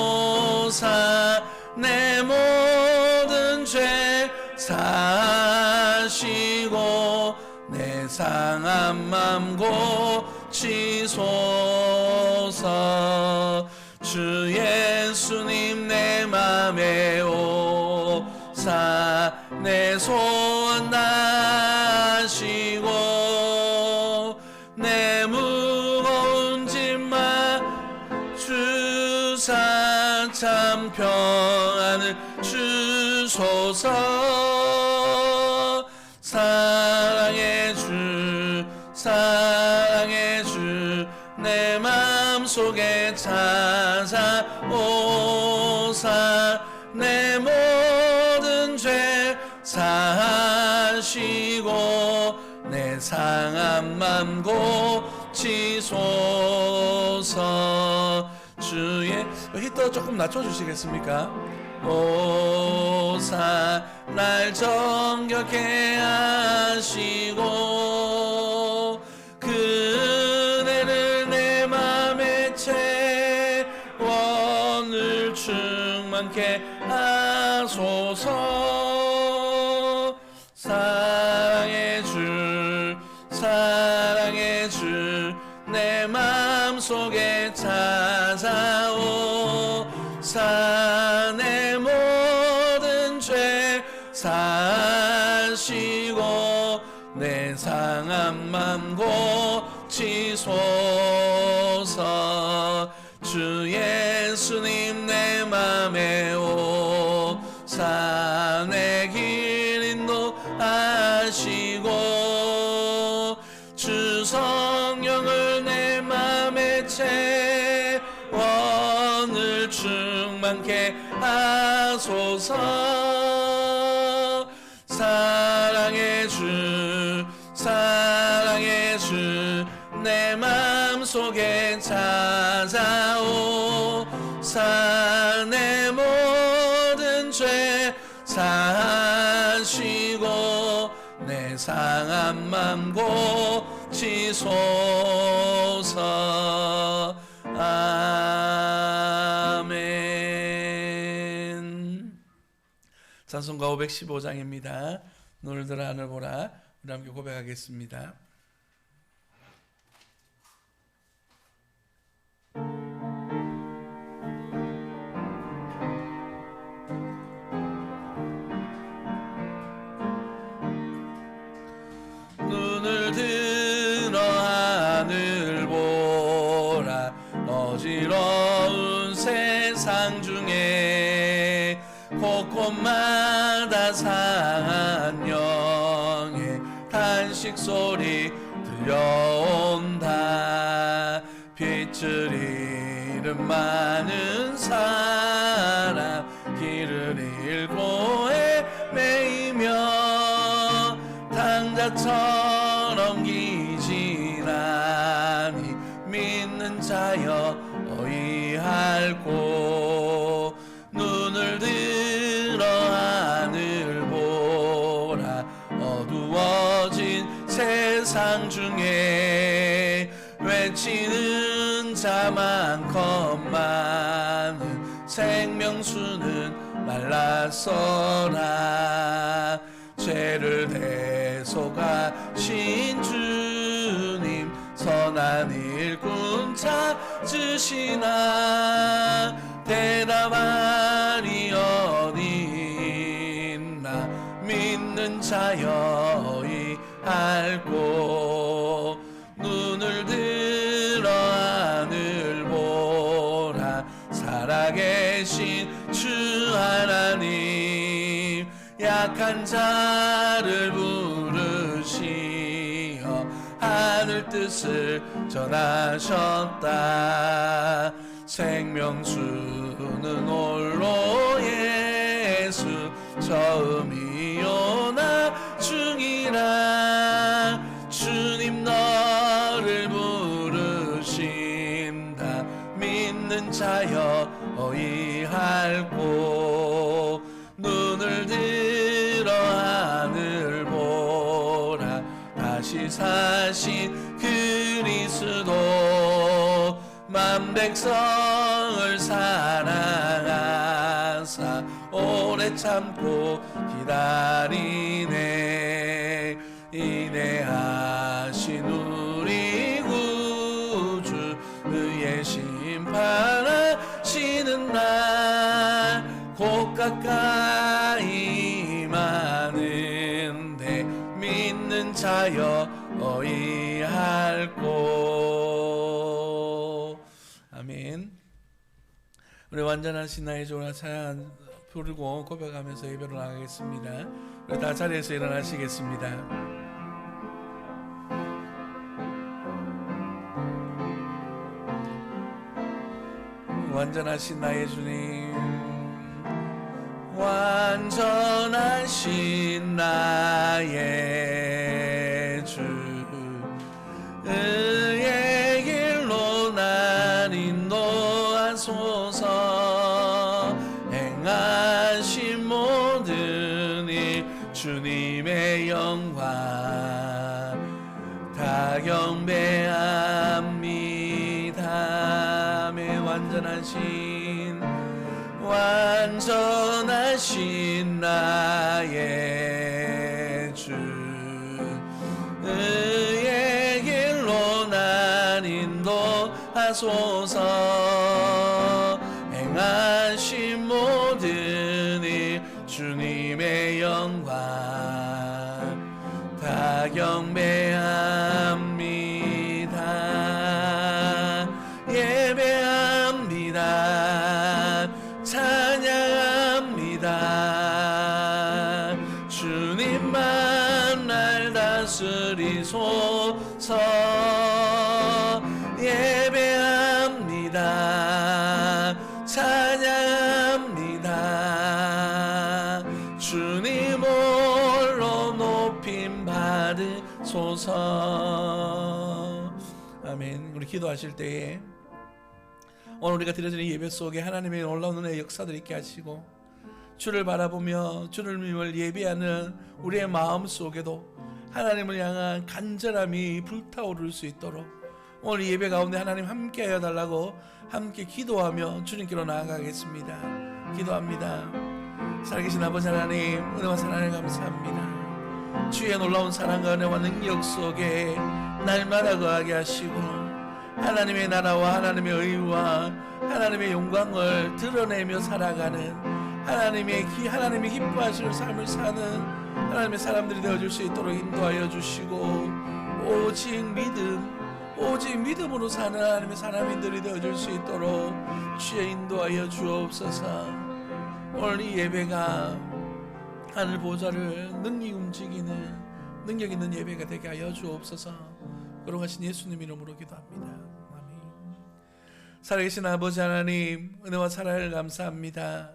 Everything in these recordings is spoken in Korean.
찾아오사 내 모든 죄 사시고 내 상한 맘 고치소서. 주 예수님 내 맘에 오사 내 소원 다하시고 내 무거운 짐만 주사 참 평안을 주소서. 사랑의 주 사랑의 주 내 맘속에 찾아오사 내 모든 죄 사하시고 내 상한 맘 고치소서. 주의 히터 조금 낮춰주시겠습니까? 오사 날 정결케 하시고 그 은혜를 내 맘에 채워 늘 충만케 하소서. 사랑의 주 사랑의 주 내 맘속에 찾아오사 내 모든 죄 사시고 내 상한 맘 고치소서. 주 예수님 내 맘에 오사 내 길 인도하시고 주 성령을 내 맘에 채워 늘 충만케 하소서. 사랑의 주 사랑의 주 내 맘속에 찾아오사 내 모든 죄 사하시고 내 상한 맘 고치소서. 아멘. 찬송가 515장입니다. 눈을 하늘 보라. 우리 함께 고백하겠습니다. 눈을 들어 하늘 보라. 어지러운 세상 중에 곳곳마다 상한 영의 탄식 소리 들려온다. 빛을 잃은 많은 사람 길을 잃고 헤매이며 당자처럼 기진하니 믿는 자여 어이할꼬. 눈을 들어 하늘 보라. 어두워진 세상 중에 외치는 자 많건만은 생명수는 말랐어라. 죄를 대속하신 주님 선한 일꾼 찾으시나. 대답하리 어디 있나. 믿는 자여 어이할꼬. 눈을 들어 하늘 보라. 살아계신 주 하나님 약한 자를 부르시어 하늘 뜻을 전하셨다. 생명수는 홀로 예수 처음이요 나중이라. 주님 너를 부르신다. 믿는 자여 어이할꼬. 눈을 들어 하늘 보라. 다시 사신 그리스도 만 백성을 사랑하사 오래 참고 기다리네. 인내하신 우리 구주 그의 심판하시는 날 곧 가까이 많은데 믿는 자여 어이할꼬. 아멘. 우리 완전하신 나의 조나 찬양 부르고 고백하면서 예배로 나가겠습니다. 우리 다 자리에서 일어나시겠습니다. 완전하신 나의 주님, 완전하신 나의 주, 의의 길로 날 인도하소서. 행하신 모든 일 주님의 영광 다 경배합니다. 완전하신 나의 주, 의의 길로 날 인도하소서. 행하신 모든 일 주님의 영광 다 경배합니다. 예배합니다. 찬양합니다. 주님만 날 다스리소서. 예배합니다. 찬양합니다. 주님 홀로 높임 받으소서. 아멘. 우리 기도하실 때에 오늘 우리가 드려지는 예배 속에 하나님의 놀라운 은혜의 역사들 있게 하시고, 주를 바라보며 주를 믿음을 예배하는 우리의 마음 속에도 하나님을 향한 간절함이 불타오를 수 있도록 오늘 예배 가운데 하나님 함께하여 달라고 함께 기도하며 주님께로 나아가겠습니다. 기도합니다. 살아계신 아버지 하나님, 은혜와 사랑을 감사합니다. 주의 놀라운 사랑과 은혜와 능력 속에 날마다 거하게 하시고 하나님의 나라와 하나님의 의와 하나님의 영광을 드러내며 살아가는 하나님이 기뻐하시는 삶을 사는 하나님의 사람들이 되어줄 수 있도록 인도하여 주시고, 오직 믿음으로 사는 하나님의 사람들이 되어줄 수 있도록 주의 인도하여 주옵소서. 오늘 이 예배가 하늘 보좌를 능히 움직이는 능력 있는 예배가 되게 하여 주옵소서. 거룩하신 예수님 이름으로 기도합니다. 아멘. 살아계신 아버지 하나님, 은혜와 사랑을 감사합니다.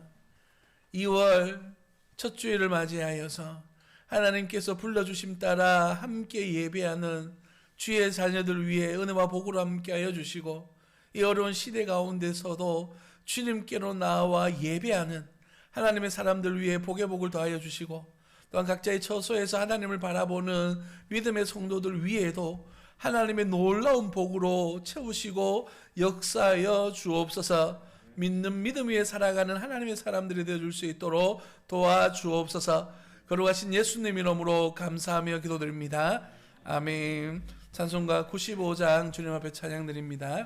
2월 첫 주일을 맞이하여서 하나님께서 불러주심 따라 함께 예배하는 주의 자녀들 위해 은혜와 복으로 함께하여 주시고, 이 어려운 시대 가운데서도 주님께로 나와 예배하는 하나님의 사람들 위해 복의 복을 더하여 주시고, 또한 각자의 처소에서 하나님을 바라보는 믿음의 성도들 위에도 하나님의 놀라운 복으로 채우시고 역사하여 주옵소서. 믿는 믿음 위에 살아가는 하나님의 사람들이 되어줄 수 있도록 도와주옵소서. 거룩하신 예수님 이름으로 감사하며 기도드립니다. 아멘. 찬송가 95장 주님 앞에 찬양드립니다.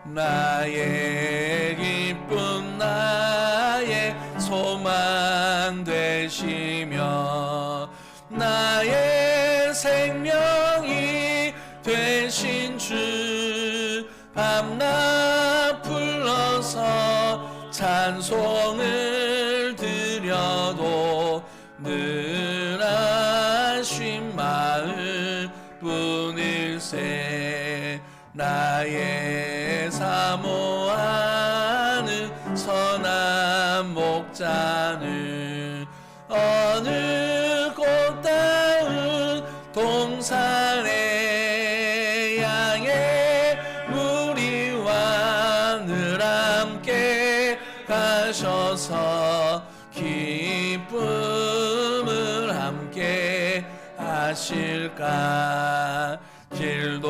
나의 기쁨 나의 소망 되시며 나의 생명이 되신 주, 밤낮 불러서 찬송을 드려도 늘 아쉬운 마음 뿐일세. 나의 사모하는 선한 목자는 어느 꽃다운 동산에 양의 무리와 늘 함께 가셔서 기쁨을 함께 하실까 길도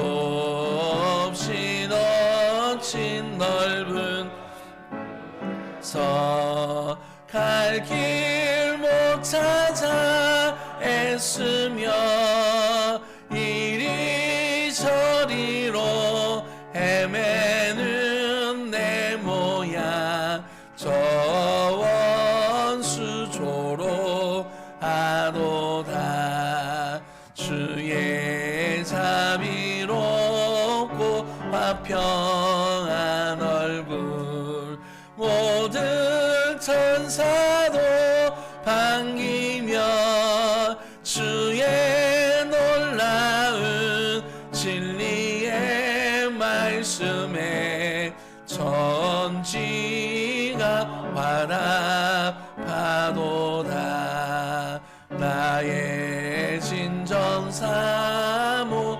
없이 넘친 넓은 갈 길 못 찾아 애쓰며 이리저리로 헤매는 내 모양 저 원수조로 하도다 주의 자비롭고 화평한 얼굴 모든 천사도 반기며 주의 놀라운 진리의 말씀에 천지가 화답하도다 나의 진정 사모하는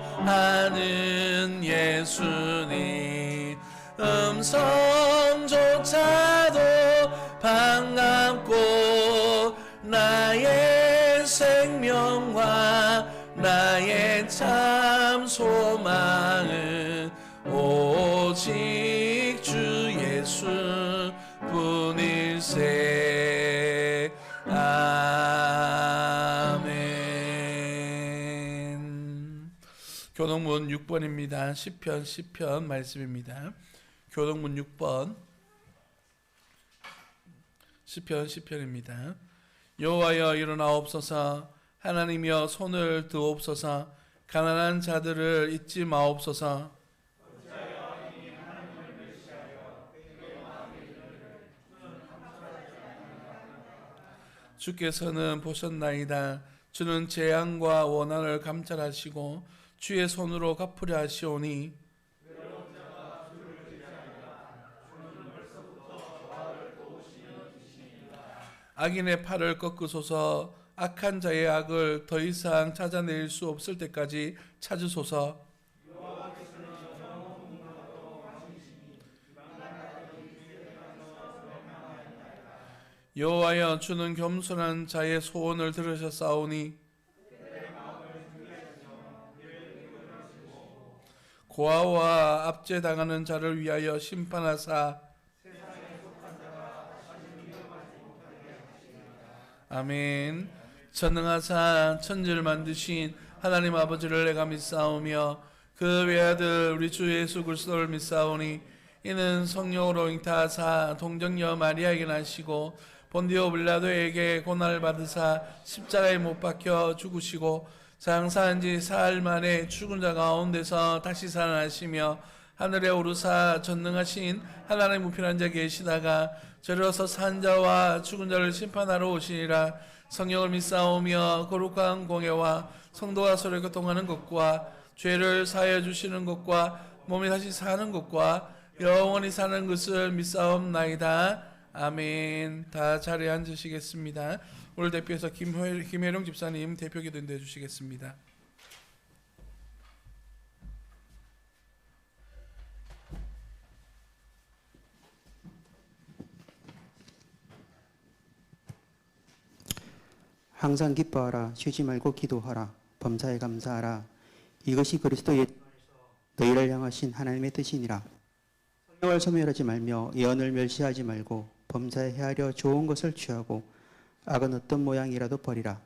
예수님 음성조차도 반갑고 나의 생명과 나의 참 소망은 오직 주 예수 뿐일세. 아멘. 교동문 6번입니다. 시편 말씀입니다. 교동문 6번 시편입니다. 여호와여 일어나옵소서 하나님이여 손을 드옵소서 가난한 자들을 잊지 마옵소서. 주께서는 보셨나이다. 주는 재앙과 원한을 감찰하시고 주의 손으로 갚으려 하시오니 악인의 팔을 꺾으소서 악한 자의 악을 더 이상 찾아낼 수 없을 때까지 찾으소서. 여호와여 주는 겸손한 자의 소원을 들으셨사오니 고아와 압제당하는 자를 위하여 심판하사 아멘. 전능하사 천지를 만드신 하나님 아버지를 내가 믿사오며 그 외아들 우리 주 예수 그리스도를 믿사오니 이는 성령으로 잉타하사 동정녀 마리아에게 나시고 본디오 빌라도에게 고난을 받으사 십자가에 못 박혀 죽으시고 장사한 지 사흘 만에 죽은 자 가운데서 다시 살아나시며 하늘에 오르사 전능하신 하나님의 우편한 자 계시다가 저리로서 산 자와 죽은 자를 심판하러 오시니라. 성령을 믿사오며 거룩한 공예와 성도가 서로 교통하는 것과 죄를 사하여 주시는 것과 몸이 다시 사는 것과 영원히 사는 것을 믿사옵나이다. 아멘. 다 자리에 앉으시겠습니다. 오늘 대표해서 김혜령 집사님 대표기도 인도해 주시겠습니다. 항상 기뻐하라. 쉬지 말고 기도하라. 범사에 감사하라. 이것이 그리스도의 너희를 향하신 하나님의 뜻이니라. 성령을 소멸하지 말며 예언을 멸시하지 말고 범사에 헤아려 좋은 것을 취하고 악은 어떤 모양이라도 버리라.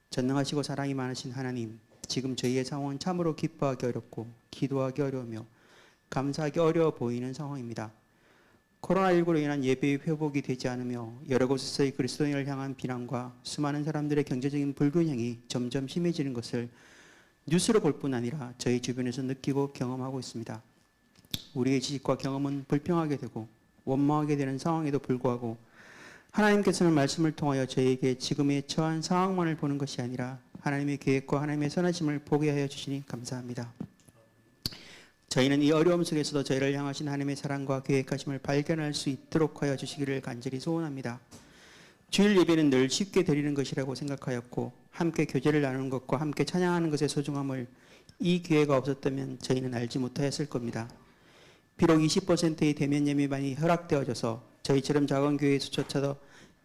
전능하시고 사랑이 많으신 하나님, 지금 저희의 상황은 참으로 기뻐하기 어렵고 기도하기 어려우며 감사하기 어려워 보이는 상황입니다. 코로나19로 인한 예배의 회복이 되지 않으며 여러 곳에서의 그리스도인을 향한 비난과 수많은 사람들의 경제적인 불균형이 점점 심해지는 것을 뉴스로 볼 뿐 아니라 저희 주변에서 느끼고 경험하고 있습니다. 우리의 지식과 경험은 불평하게 되고 원망하게 되는 상황에도 불구하고 하나님께서는 말씀을 통하여 저희에게 지금의 처한 상황만을 보는 것이 아니라 하나님의 계획과 하나님의 선하심을 보게 하여 주시니 감사합니다. 저희는 이 어려움 속에서도 저희를 향하신 하나님의 사랑과 계획하심을 발견할 수 있도록 하여 주시기를 간절히 소원합니다. 주일 예배는 늘 쉽게 드리는 것이라고 생각하였고 함께 교제를 나누는 것과 함께 찬양하는 것의 소중함을 이 기회가 없었다면 저희는 알지 못하였을 겁니다. 비록 20%의 대면 예배만이 허락되어져서 저희처럼 작은 교회에서조차도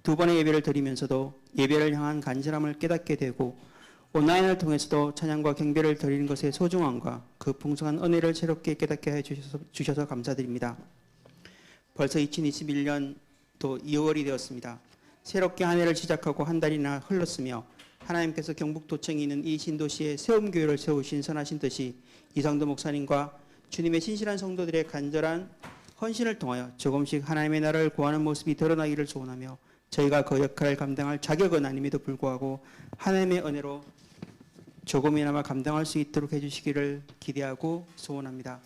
두 번의 예배를 드리면서도 예배를 향한 간절함을 깨닫게 되고 온라인을 통해서도 찬양과 경배를 드리는 것의 소중함과 그 풍성한 은혜를 새롭게 깨닫게 해 주셔서 감사드립니다. 벌써 2021년 또 2월이 되었습니다. 새롭게 한 해를 시작하고 한 달이나 흘렀으며 하나님께서 경북도청에 있는 이 신도시에 세움교회를 세우신 선하신 뜻이 이상도 목사님과 주님의 신실한 성도들의 간절한 헌신을 통하여 조금씩 하나님의 나라를 구하는 모습이 드러나기를 소원하며 저희가 그 역할을 감당할 자격은 아님에도 불구하고 하나님의 은혜로 조금이나마 감당할 수 있도록 해주시기를 기대하고 소원합니다.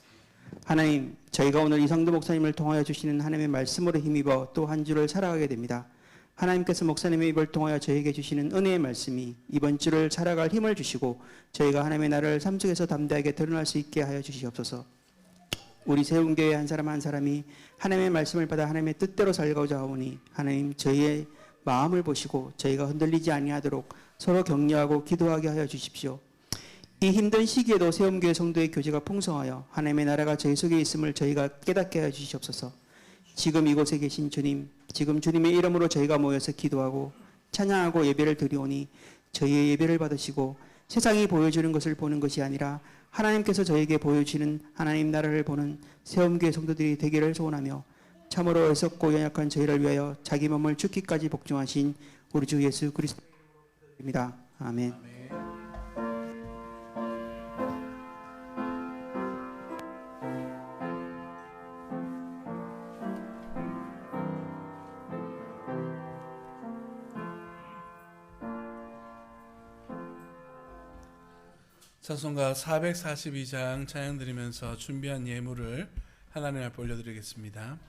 하나님, 저희가 오늘 이상도 목사님을 통하여 주시는 하나님의 말씀으로 힘입어 또 한 주를 살아가게 됩니다. 하나님께서 목사님의 입을 통하여 저에게 주시는 은혜의 말씀이 이번 주를 살아갈 힘을 주시고 저희가 하나님의 나라를 삶 속에서 담대하게 드러날 수 있게 하여 주시옵소서. 우리 세운교회 한 사람 한 사람이 하나님의 말씀을 받아 하나님의 뜻대로 살고자 하오니 하나님 저희의 마음을 보시고 저희가 흔들리지 아니하도록 서로 격려하고 기도하게 하여 주십시오. 이 힘든 시기에도 세움교회 성도의 교제가 풍성하여 하나님의 나라가 저희 속에 있음을 저희가 깨닫게 하여 주시옵소서. 지금 이곳에 계신 주님, 지금 주님의 이름으로 저희가 모여서 기도하고 찬양하고 예배를 드리오니 저희의 예배를 받으시고 세상이 보여주는 것을 보는 것이 아니라 하나님께서 저에게 보여주시는 하나님 나라를 보는 세움교회 성도들이 되기를 소원하며 참으로 어리석고 연약한 저희를 위하여 자기 몸을 죽기까지 복종하신 우리 주 예수 그리스도의 이름으로 기도드립니다. 아멘. 찬송가 442장 찬양 드리면서 준비한 예물을 하나님 앞에 올려드리겠습니다.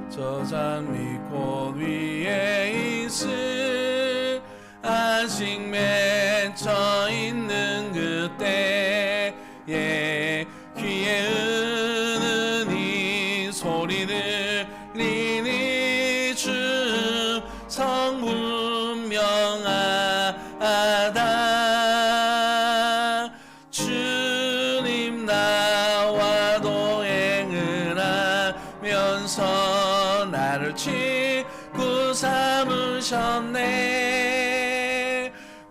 저 장미꽃 위에 있을 아직 맺혀 있는 그때에 귀에 은은 이 소리 들리니 주 성분명하다. 주님 나와 동행을 하면서 나를 친구 삼으셨네.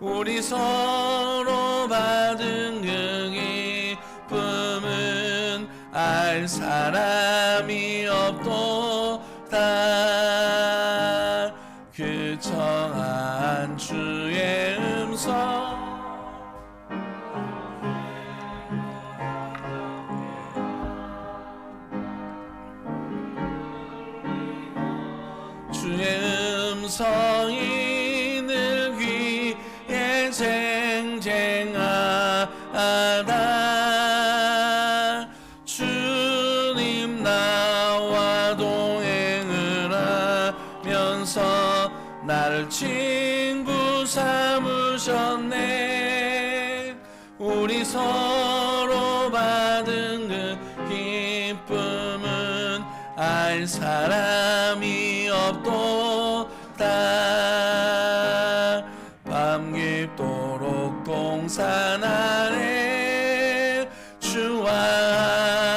우리 서로 받은 그 기쁨은 알 사람이 없도다. 그 청한 주의 음성 주의 음성이 늘 귀에 쟁쟁하다. 주님 나와 동행을 하면서 나를 친구 삼으셨네. 우리 서로 받은 그 기쁨은 알 사람이 없도다. 밤 깊도록 동산 아래 주와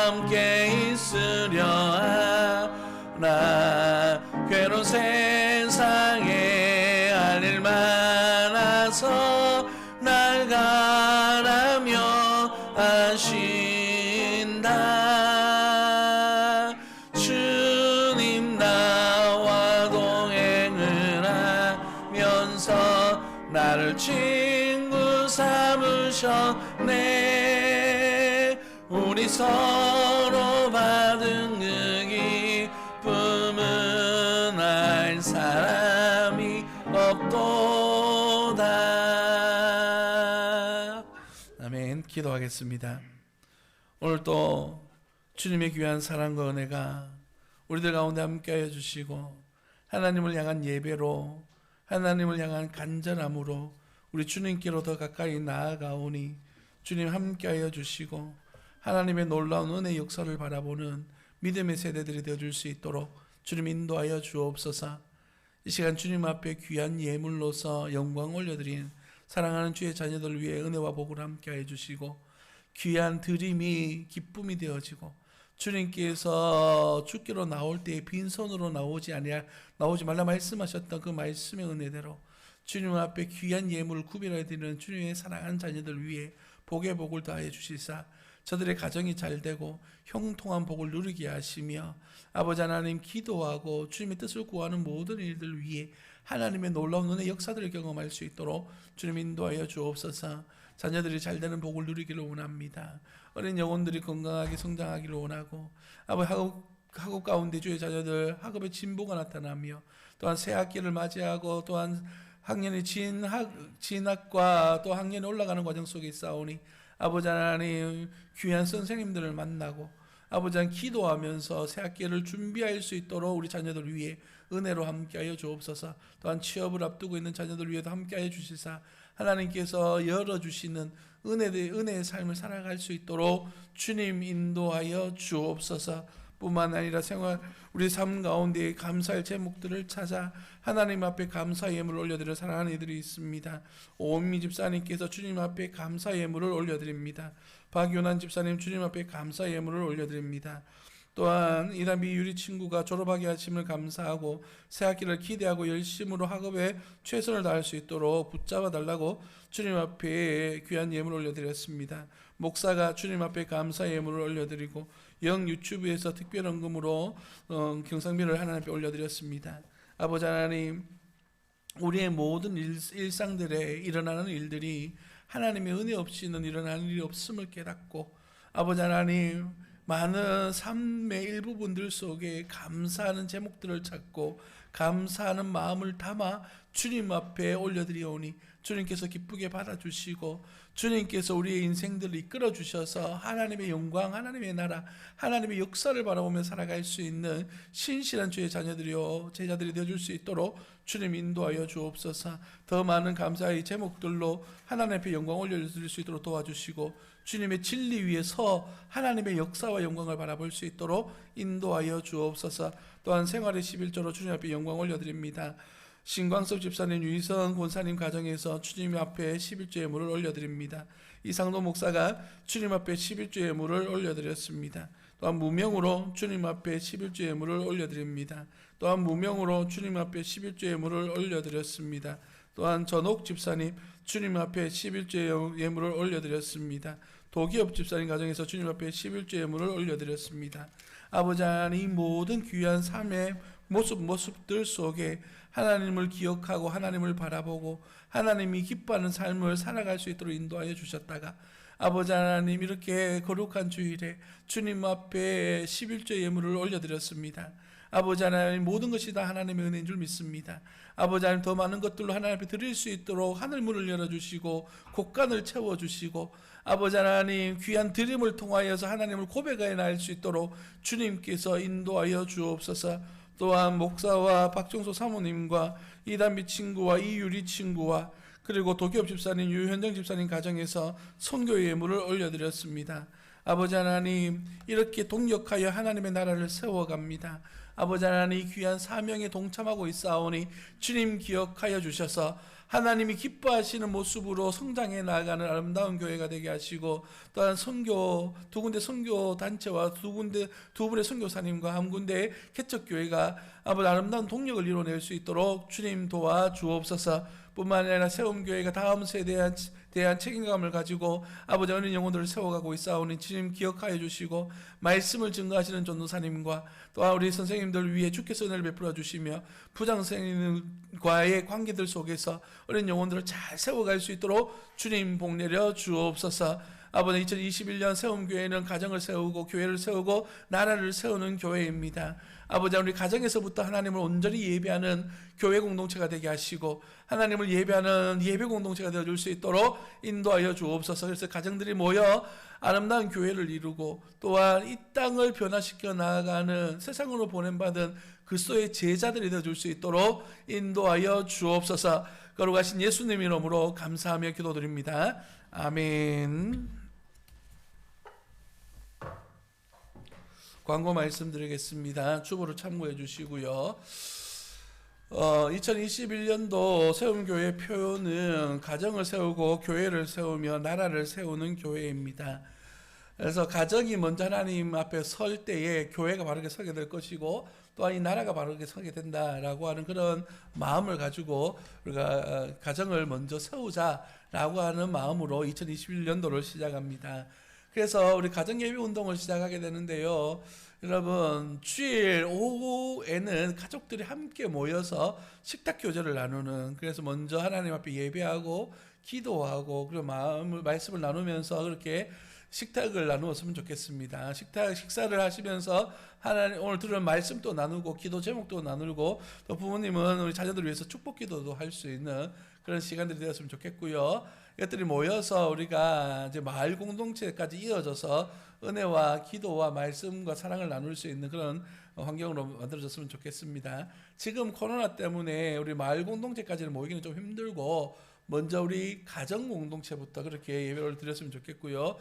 함께 있으려 하나. 괴로운 세상에 할 일 많아서 날 가라며 하신다. 주님 나와 동행을 하면서 나를 친구 삼으셨네. 우리 서로 받은 그 기쁨은 알 사람이 없도다. 아멘. 기도하겠습니다. 오늘 또 주님의 귀한 사랑과 은혜가 우리들 가운데 함께하여 주시고 하나님을 향한 예배로 하나님을 향한 간절함으로 우리 주님께로 더 가까이 나아가오니 주님 함께하여 주시고 하나님의 놀라운 은혜 역사를 바라보는 믿음의 세대들이 되어줄 수 있도록 주님 인도하여 주옵소서. 이 시간 주님 앞에 귀한 예물로서 영광 올려드린 사랑하는 주의 자녀들 위해 은혜와 복을 함께하여 주시고 귀한 드림이 기쁨이 되어지고 주님께서 주께로 나올 때 빈손으로 나오지 말라 말씀하셨던 그 말씀의 은혜대로 주님 앞에 귀한 예물을 구별해 드리는 주님의 사랑하는 자녀들 위해 복의 복을 더하여 주시사 저들의 가정이 잘되고 형통한 복을 누리게 하시며 아버지 하나님 기도하고 주님의 뜻을 구하는 모든 일들 위해 하나님의 놀라운 은혜 역사들을 경험할 수 있도록 주님 인도하여 주옵소서. 자녀들이 잘되는 복을 누리기를 원합니다. 어린 영혼들이 건강하게 성장하기를 원하고 아버지 학업 가운데 주의 자녀들 학업의 진보가 나타나며 또한 새 학기를 맞이하고 또한 학년이 진학과 또 학년이 올라가는 과정 속에 있사오니 아버지 하나님 귀한 선생님들을 만나고 아버지 하나님 기도하면서 새 학기를 준비할 수 있도록 우리 자녀들 위해 은혜로 함께하여 주옵소서. 또한 취업을 앞두고 있는 자녀들 위해도 함께하여 주시사 하나님께서 열어주시는 은혜의 삶을 살아갈 수 있도록 주님 인도하여 주옵소서. 뿐만 아니라 우리 삶 가운데 감사할 제목들을 찾아 하나님 앞에 감사 예물을 올려드려 사랑하는 이들이 있습니다. 오은미 집사님께서 주님 앞에 감사 예물을 올려드립니다. 박윤환 집사님 주님 앞에 감사 예물을 올려드립니다. 또한 이단비 유리 친구가 졸업하게 하심을 감사하고 새학기를 기대하고 열심으로 학업에 최선을 다할 수 있도록 붙잡아 달라고 주님 앞에 귀한 예물을 올려드렸습니다. 목사가 주님 앞에 감사 예물을 올려드리고 영 유튜브에서 특별 헌금으로 경상비를 하나님 앞에 올려드렸습니다. 아버지 하나님 우리의 모든 일상들에 일어나는 일들이 하나님의 은혜 없이는 일어나는 일이 없음을 깨닫고 아버지 하나님 많은 삶의 일부분들 속에 감사하는 제목들을 찾고 감사하는 마음을 담아 주님 앞에 올려드리오니 주님께서 기쁘게 받아주시고 주님께서 우리의 인생들을 이끌어 주셔서 하나님의 영광, 하나님의 나라, 하나님의 역사를 바라보며 살아갈 수 있는 신실한 주의 자녀들이요 제자들이 되어줄 수 있도록 주님 인도하여 주옵소서. 더 많은 감사의 제목들로 하나님 앞에 영광 올려드릴 수 있도록 도와주시고 주님의 진리 위에서 하나님의 역사와 영광을 바라볼 수 있도록 인도하여 주옵소서. 또한 생활의 11조로 주님 앞에 영광 올려드립니다. 신광섭 집사님, 유희성 권사님 가정에서 주님 앞에 11조 예물을 올려드립니다. 이상도 목사가 주님 앞에 11조 예물을 올려드렸습니다. 또한 무명으로 주님 앞에 11조 예물을 올려드립니다. 또한 무명으로 주님 앞에 11조 예물을 올려드렸습니다. 또한 전옥 집사님 주님 앞에 11조 예물을 올려드렸습니다. 도기업 집사님 가정에서 주님 앞에 11조 예물을 올려드렸습니다. 아버지 하나님 모든 귀한 삶의 모습들 속에 하나님을 기억하고 하나님을 바라보고 하나님이 기뻐하는 삶을 살아갈 수 있도록 인도하여 주셨다가 아버지 하나님 이렇게 거룩한 주일에 주님 앞에 11조 예물을 올려드렸습니다. 아버지 하나님 모든 것이 다 하나님의 은혜인 줄 믿습니다. 아버지 하나님 더 많은 것들로 하나님 앞에 드릴 수 있도록 하늘문을 열어주시고 곳간을 채워주시고 아버지 하나님 귀한 드림을 통하여서 하나님을 고백하여 나갈 수 있도록 주님께서 인도하여 주옵소서. 또한 목사와 박정소 사모님과 이단비 친구와 이유리 친구와 그리고 도기업 집사님, 유현정 집사님 가정에서 선교 예물을 올려드렸습니다. 아버지 하나님 이렇게 동력하여 하나님의 나라를 세워갑니다. 아버지 하나님 귀한 사명에 동참하고 있사오니 주님 기억하여 주셔서 하나님이 기뻐하시는 모습으로 성장해 나아가는 아름다운 교회가 되게 하시고 또한 선교 두 군데 선교 단체와 두 분의 선교사님과 한 군데의 개척 교회가 아버지 아름다운 동력을 이뤄낼 수 있도록 주님 도와주옵소서. 뿐만 아니라 세움교회가 다음 세대에 대한 책임감을 가지고 아버지 어린 영혼들을 세워가고 있사오니 주님 기억하여 주시고 말씀을 증거하시는 전도사님과 또한 우리 선생님들 위해 주께서 은혜를 베풀어 주시며 부장 선생님과의 관계들 속에서 어린 영혼들을 잘 세워갈 수 있도록 주님 복 내려 주옵소서. 아버지 2021년 세움교회는 가정을 세우고 교회를 세우고 나라를 세우는 교회입니다. 아버지 우리 가정에서부터 하나님을 온전히 예배하는 교회 공동체가 되게 하시고 하나님을 예배하는 예배 공동체가 되어줄 수 있도록 인도하여 주옵소서. 그래서 가정들이 모여 아름다운 교회를 이루고 또한 이 땅을 변화시켜 나아가는 세상으로 보냄받은 그리스도의 제자들이 되어줄 수 있도록 인도하여 주옵소서. 거룩하신 예수님 이름으로 감사하며 기도드립니다. 아멘. 광고 말씀드리겠습니다. 주보를 참고해 주시고요. 2021년도 세움교회 표어는 가정을 세우고 교회를 세우며 나라를 세우는 교회입니다. 그래서 가정이 먼저 하나님 앞에 설 때에 교회가 바르게 서게 될 것이고 또한 이 나라가 바르게 서게 된다라고 하는 그런 마음을 가지고 우리가 가정을 먼저 세우자라고 하는 마음으로 2021년도를 시작합니다. 그래서 우리 가정예배 운동을 시작하게 되는데요. 여러분, 주일 오후에는 가족들이 함께 모여서 식탁 교제를 나누는, 그래서 먼저 하나님 앞에 예배하고 기도하고 그리고 말씀을 나누면서 그렇게 식탁을 나누었으면 좋겠습니다. 식사를 하시면서 하나님 오늘 들은 말씀도 나누고 기도 제목도 나누고 또 부모님은 우리 자녀들을 위해서 축복 기도도 할 수 있는 그런 시간들이 되었으면 좋겠고요. 이것들이 모여서 우리가 이제 마을 공동체까지 이어져서 은혜와 기도와 말씀과 사랑을 나눌 수 있는 그런 환경으로 만들어졌으면 좋겠습니다. 지금 코로나 때문에 우리 마을 공동체까지는 모이기는 좀 힘들고 먼저 우리 가정 공동체부터 그렇게 예배를 드렸으면 좋겠고요.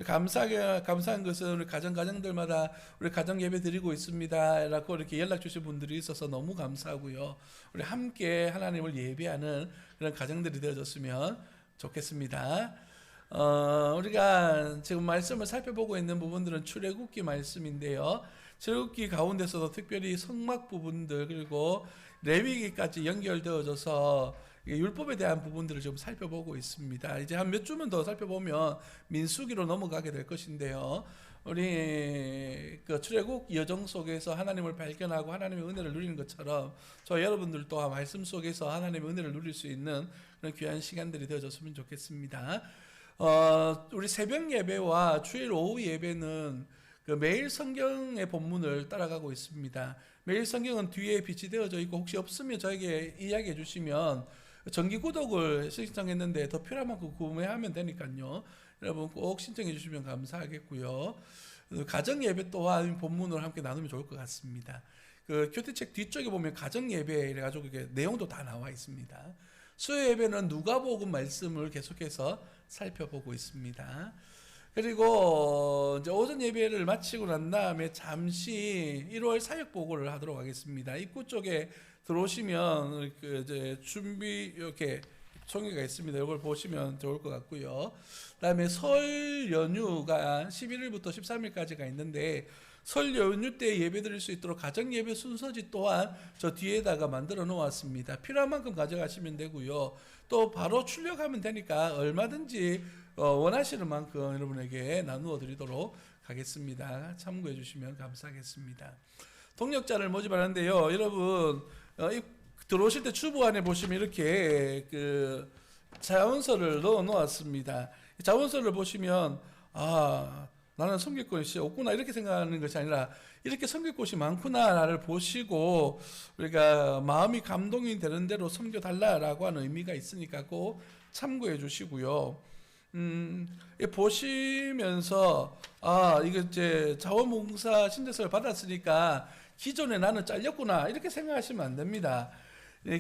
감사한 것은 우리 가정들마다 우리 가정 예배 드리고 있습니다라고 이렇게 연락 주신 분들이 있어서 너무 감사하고요. 우리 함께 하나님을 예배하는 그런 가정들이 되어졌으면 좋겠습니다. 우리가 지금 말씀을 살펴보고 있는 부분들은 출애굽기 말씀인데요. 출애굽기 가운데서도 특별히 성막 부분들 그리고 레위기까지 연결되어져서 율법에 대한 부분들을 좀 살펴보고 있습니다. 이제 한 몇 주만 더 살펴보면 민수기로 넘어가게 될 것인데요. 우리 그 출애굽 여정 속에서 하나님을 발견하고 하나님의 은혜를 누리는 것처럼 저 여러분들 또한 말씀 속에서 하나님의 은혜를 누릴 수 있는 그런 귀한 시간들이 되어졌으면 좋겠습니다. 우리 새벽 예배와 주일 오후 예배는 그 매일 성경의 본문을 따라가고 있습니다. 매일 성경은 뒤에 빛이 되어져 있고 혹시 없으면 저에게 이야기해 주시면 정기 구독을 신청했는데 더 필요한 만큼 구매하면 되니까요. 여러분 꼭 신청해 주시면 감사하겠고요. 가정 예배 또한 본문을 함께 나누면 좋을 것 같습니다. 그 교태책 뒤쪽에 보면 가정 예배 이래가지고 이게 내용도 다 나와 있습니다. 수요 예배는 누가복음 말씀을 계속해서 살펴보고 있습니다. 그리고 이제 오전 예배를 마치고 난 다음에 잠시 1월 사역 보고를 하도록 하겠습니다. 입구 쪽에 들어오시면 그 이제 준비 이렇게 총회가 있습니다. 이걸 보시면 좋을 것 같고요. 그다음에 설 연휴가 11일부터 13일까지가 있는데 설 연휴 때 예배 드릴 수 있도록 가정 예배 순서지 또한 저 뒤에다가 만들어 놓았습니다. 필요한 만큼 가져가시면 되고요. 또 바로 출력하면 되니까 얼마든지 원하시는 만큼 여러분에게 나누어 드리도록 하겠습니다. 참고해 주시면 감사하겠습니다. 동역자를 모집하는데요. 여러분 들어오실 때 주보 안에 보시면 이렇게 그 자원서를 넣어 놓았습니다. 자원서를 보시면 나는 섬길 곳이 없구나 이렇게 생각하는 것이 아니라 이렇게 섬길 곳이 많구나를 보시고 우리가 마음이 감동이 되는 대로 섬겨달라라고 하는 의미가 있으니까 꼭 참고해 주시고요. 보시면서 이거 이제 자원봉사 신청서를 받았으니까 기존에 나는 잘렸구나 이렇게 생각하시면 안 됩니다.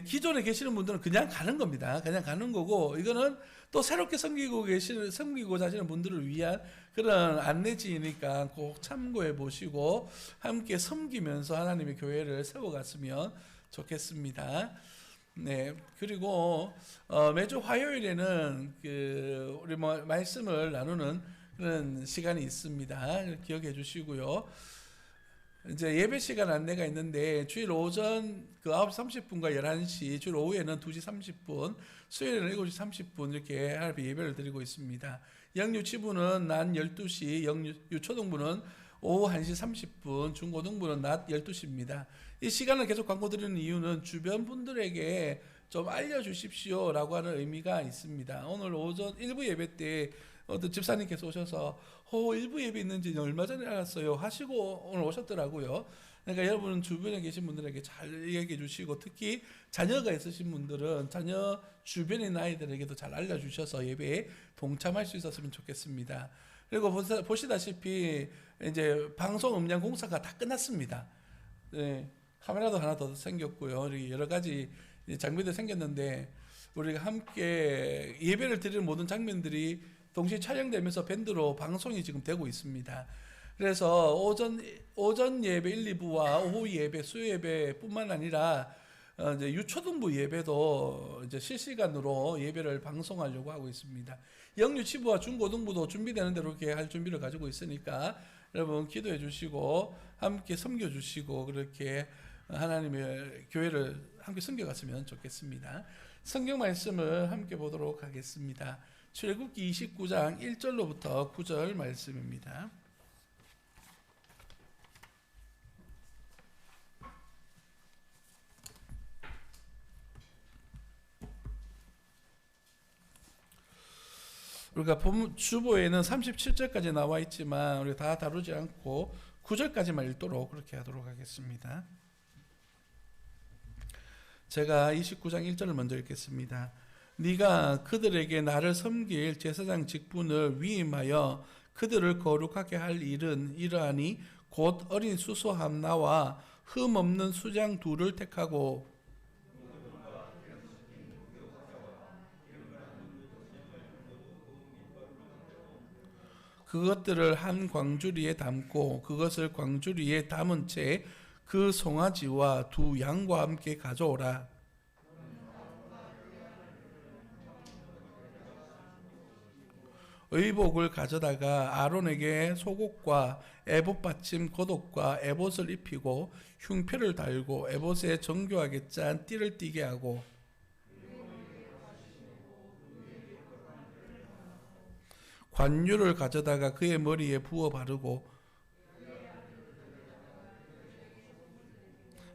기존에 계시는 분들은 그냥 가는 겁니다. 그냥 가는 거고 이거는 또 새롭게 섬기고자 하시는 분들을 위한 그런 안내지이니까 꼭 참고해 보시고 함께 섬기면서 하나님의 교회를 세워갔으면 좋겠습니다. 네, 그리고 매주 화요일에는 우리 말씀을 나누는 그런 시간이 있습니다. 기억해 주시고요. 이제 예배 시간 안내가 있는데 주일 오전 9시 30분과 11시, 주일 오후에는 2시 30분, 수요일에는 7시 30분 이렇게 하나님 예배를 드리고 있습니다. 영유치부는 낮 12시, 유초등부는 오후 1시 30분, 중고등부는 낮 12시입니다. 이 시간을 계속 광고 드리는 이유는 주변 분들에게 좀 알려주십시오 라고 하는 의미가 있습니다. 오늘 오전 1부 예배 때 어떤 집사님께서 오셔서 일부 예배 있는지 얼마 전에 알았어요 하시고 오늘 오셨더라고요. 그러니까 여러분 주변에 계신 분들에게 잘 얘기해 주시고 특히 자녀가 있으신 분들은 자녀 주변의 아이들에게도 잘 알려주셔서 예배에 동참할 수 있었으면 좋겠습니다. 그리고 보시다시피 이제 방송 음량 공사가 다 끝났습니다. 네, 카메라도 하나 더 생겼고요. 여러 가지 장비도 생겼는데 우리가 함께 예배를 드리는 모든 장면들이 동시에 촬영되면서 밴드로 방송이 지금 되고 있습니다. 그래서 오전 예배 1, 2부와 오후 예배, 수요 예배뿐만 아니라 이제 유초등부 예배도 이제 실시간으로 예배를 방송하려고 하고 있습니다. 영유치부와 중고등부도 준비되는 대로 이렇게 할 준비를 가지고 있으니까 여러분 기도해 주시고 함께 섬겨 주시고 그렇게 하나님의 교회를 함께 섬겨갔으면 좋겠습니다. 성경 말씀을 함께 보도록 하겠습니다. 출애굽기 29장 1절로부터 9절 말씀입니다. 우리가 본 주보에는 37절까지 나와 있지만 우리가 다 다루지 않고 9절까지만 읽도록 그렇게 하도록 하겠습니다. 제가 29장 1절을 먼저 읽겠습니다. 네가 그들에게 나를 섬길 제사장 직분을 위임하여 그들을 거룩하게 할 일은 이러하니 곧 어린 수소 하나와 흠 없는 수장 둘을 택하고 그것들을 한 광주리에 담고 그것을 광주리에 담은 채 그 송아지와 두 양과 함께 가져오라. 의복을 가져다가 아론에게 속옷과 에봇 받침 겉옷과 에봇을 입히고 흉표를 달고 에봇에 정교하게 짠 띠를 띠게 하고 관유를 가져다가 그의 머리에 부어 바르고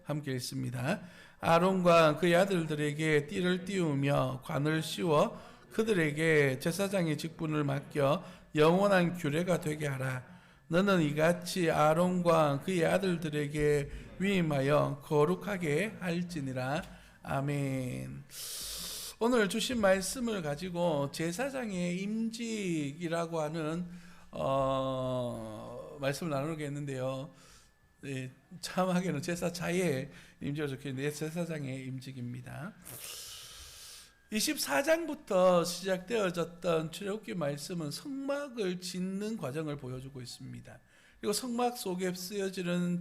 함께 읽습니다. 아론과 그의 아들들에게 띠를 띄우며 관을 씌워 그들에게 제사장의 직분을 맡겨 영원한 규례가 되게 하라. 너는 이같이 아론과 그의 아들들에게 위임하여 거룩하게 할지니라. 아멘. 오늘 주신 말씀을 가지고 제사장의 임직이라고 하는 말씀을 나누겠는데요. 네, 참하게는 제사자의 임직을 적혀있는데 제사장의 임직입니다. 24장부터 시작되어졌던 출애굽기 말씀은 성막을 짓는 과정을 보여주고 있습니다. 그리고 성막 속에 쓰여지는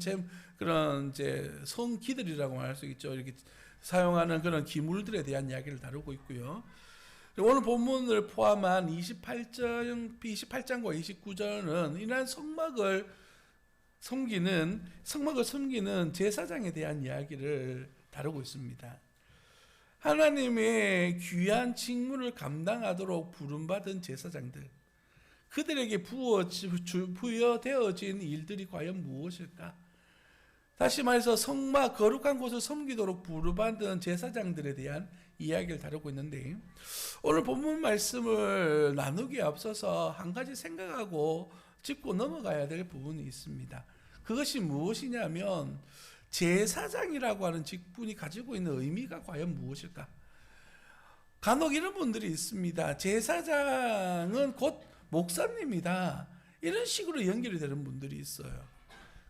그런 이제 성기들이라고 할 수 있죠. 이렇게 사용하는 그런 기물들에 대한 이야기를 다루고 있고요. 오늘 본문을 포함한 28장과 29절은 이러한 성막을 섬기는 제사장에 대한 이야기를 다루고 있습니다. 하나님의 귀한 직무를 감당하도록 부름받은 제사장들, 그들에게 부여되어진 일들이 과연 무엇일까? 다시 말해서 성막, 거룩한 곳을 섬기도록 부름받은 제사장들에 대한 이야기를 다루고 있는데, 오늘 본문 말씀을 나누기에 앞서서 한 가지 생각하고 짚고 넘어가야 될 부분이 있습니다. 그것이 무엇이냐면 제사장이라고 하는 직분이 가지고 있는 의미가 과연 무엇일까? 간혹 이런 분들이 있습니다. 제사장은 곧 목사님이다. 이런 식으로 연결이 되는 분들이 있어요.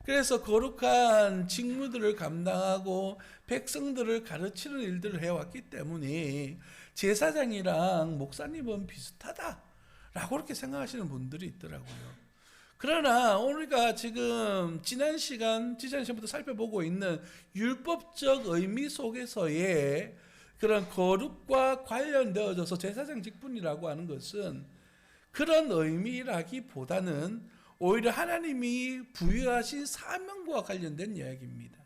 그래서 거룩한 직무들을 감당하고 백성들을 가르치는 일들을 해왔기 때문에 제사장이랑 목사님은 비슷하다라고 그렇게 생각하시는 분들이 있더라고요. 그러나 우리가 지금 지난 시간부터 살펴보고 있는 율법적 의미 속에서의 그런 거룩과 관련되어져서 제사장 직분이라고 하는 것은 그런 의미라기보다는 오히려 하나님이 부여하신 사명과 관련된 이야기입니다.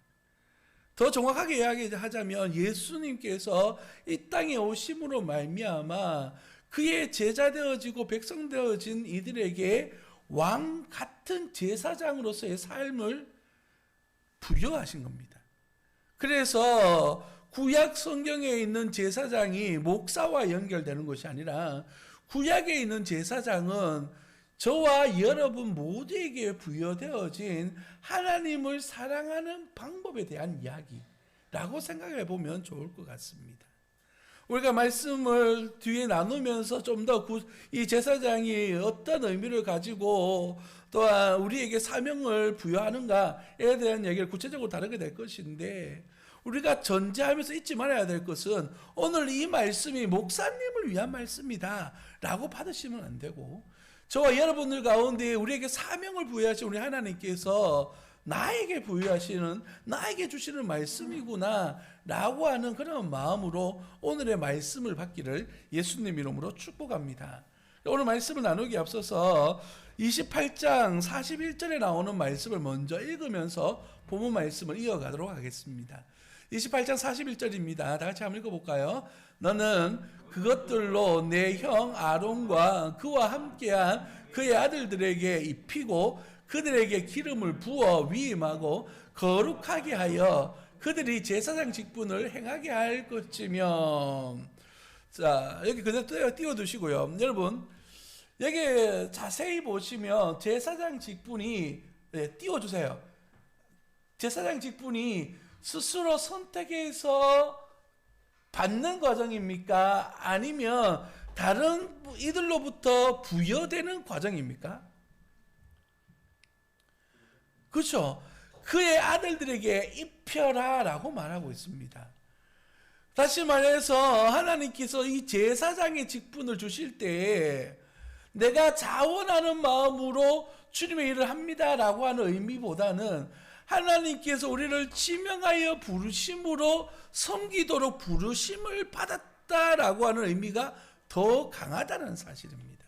더 정확하게 이야기하자면 예수님께서 이 땅에 오심으로 말미암아 그의 제자 되어지고 백성 되어진 이들에게 왕 같은 제사장으로서의 삶을 부여하신 겁니다. 그래서 구약 성경에 있는 제사장이 목사와 연결되는 것이 아니라 구약에 있는 제사장은 저와 여러분 모두에게 부여되어진 하나님을 사랑하는 방법에 대한 이야기라고 생각해 보면 좋을 것 같습니다. 우리가 말씀을 뒤에 나누면서 좀 더 이 제사장이 어떤 의미를 가지고 또한 우리에게 사명을 부여하는가에 대한 얘기를 구체적으로 다루게 될 것인데, 우리가 전제하면서 잊지 말아야 될 것은 오늘 이 말씀이 목사님을 위한 말씀이다 라고 받으시면 안 되고, 저와 여러분들 가운데 우리에게 사명을 부여하신 우리 하나님께서 나에게 부여하시는, 나에게 주시는 말씀이구나 라고 하는 그런 마음으로 오늘의 말씀을 받기를 예수님 이름으로 축복합니다. 오늘 말씀을 나누기 앞서서 28장 41절에 나오는 말씀을 먼저 읽으면서 본문 말씀을 이어가도록 하겠습니다. 28장 41절입니다. 다 같이 한번 읽어볼까요? 너는 그것들로 내 형 아론과 그와 함께한 그의 아들들에게 입히고 그들에게 기름을 부어 위임하고 거룩하게 하여 그들이 제사장 직분을 행하게 할 것이며. 자, 여기 그대로 띄워두시고요. 여러분, 여기 자세히 보시면 제사장 직분이, 띄워주세요. 제사장 직분이 스스로 선택해서 받는 과정입니까? 아니면 다른 이들로부터 부여되는 과정입니까? 그렇죠. 그의 아들들에게 입혀라 라고 말하고 있습니다. 다시 말해서 하나님께서 이 제사장의 직분을 주실 때 내가 자원하는 마음으로 주님의 일을 합니다 라고 하는 의미보다는 하나님께서 우리를 지명하여 부르심으로 섬기도록 부르심을 받았다라고 하는 의미가 더 강하다는 사실입니다.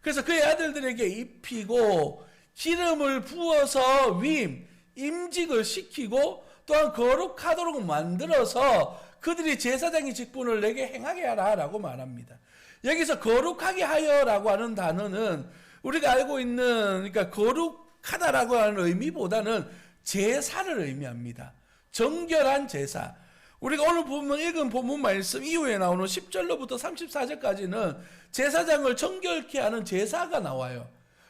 그래서 그의 아들들에게 입히고 기름을 부어서 위임, 임직을 시키고 또한 거룩하도록 만들어서 그들이 제사장의 직분을 내게 행하게 하라라고 말합니다. 여기서 거룩하게 하여라고 하는 단어는 우리가 알고 있는, 그러니까 거룩하다라고 하는 의미보다는 제사를 의미합니다. 정결한 제사. 우리가 오늘 읽은 본문 말씀 이후에 나오는 10절로부터 34절까지는 제사장을 정결케 하는 제사가 나와요.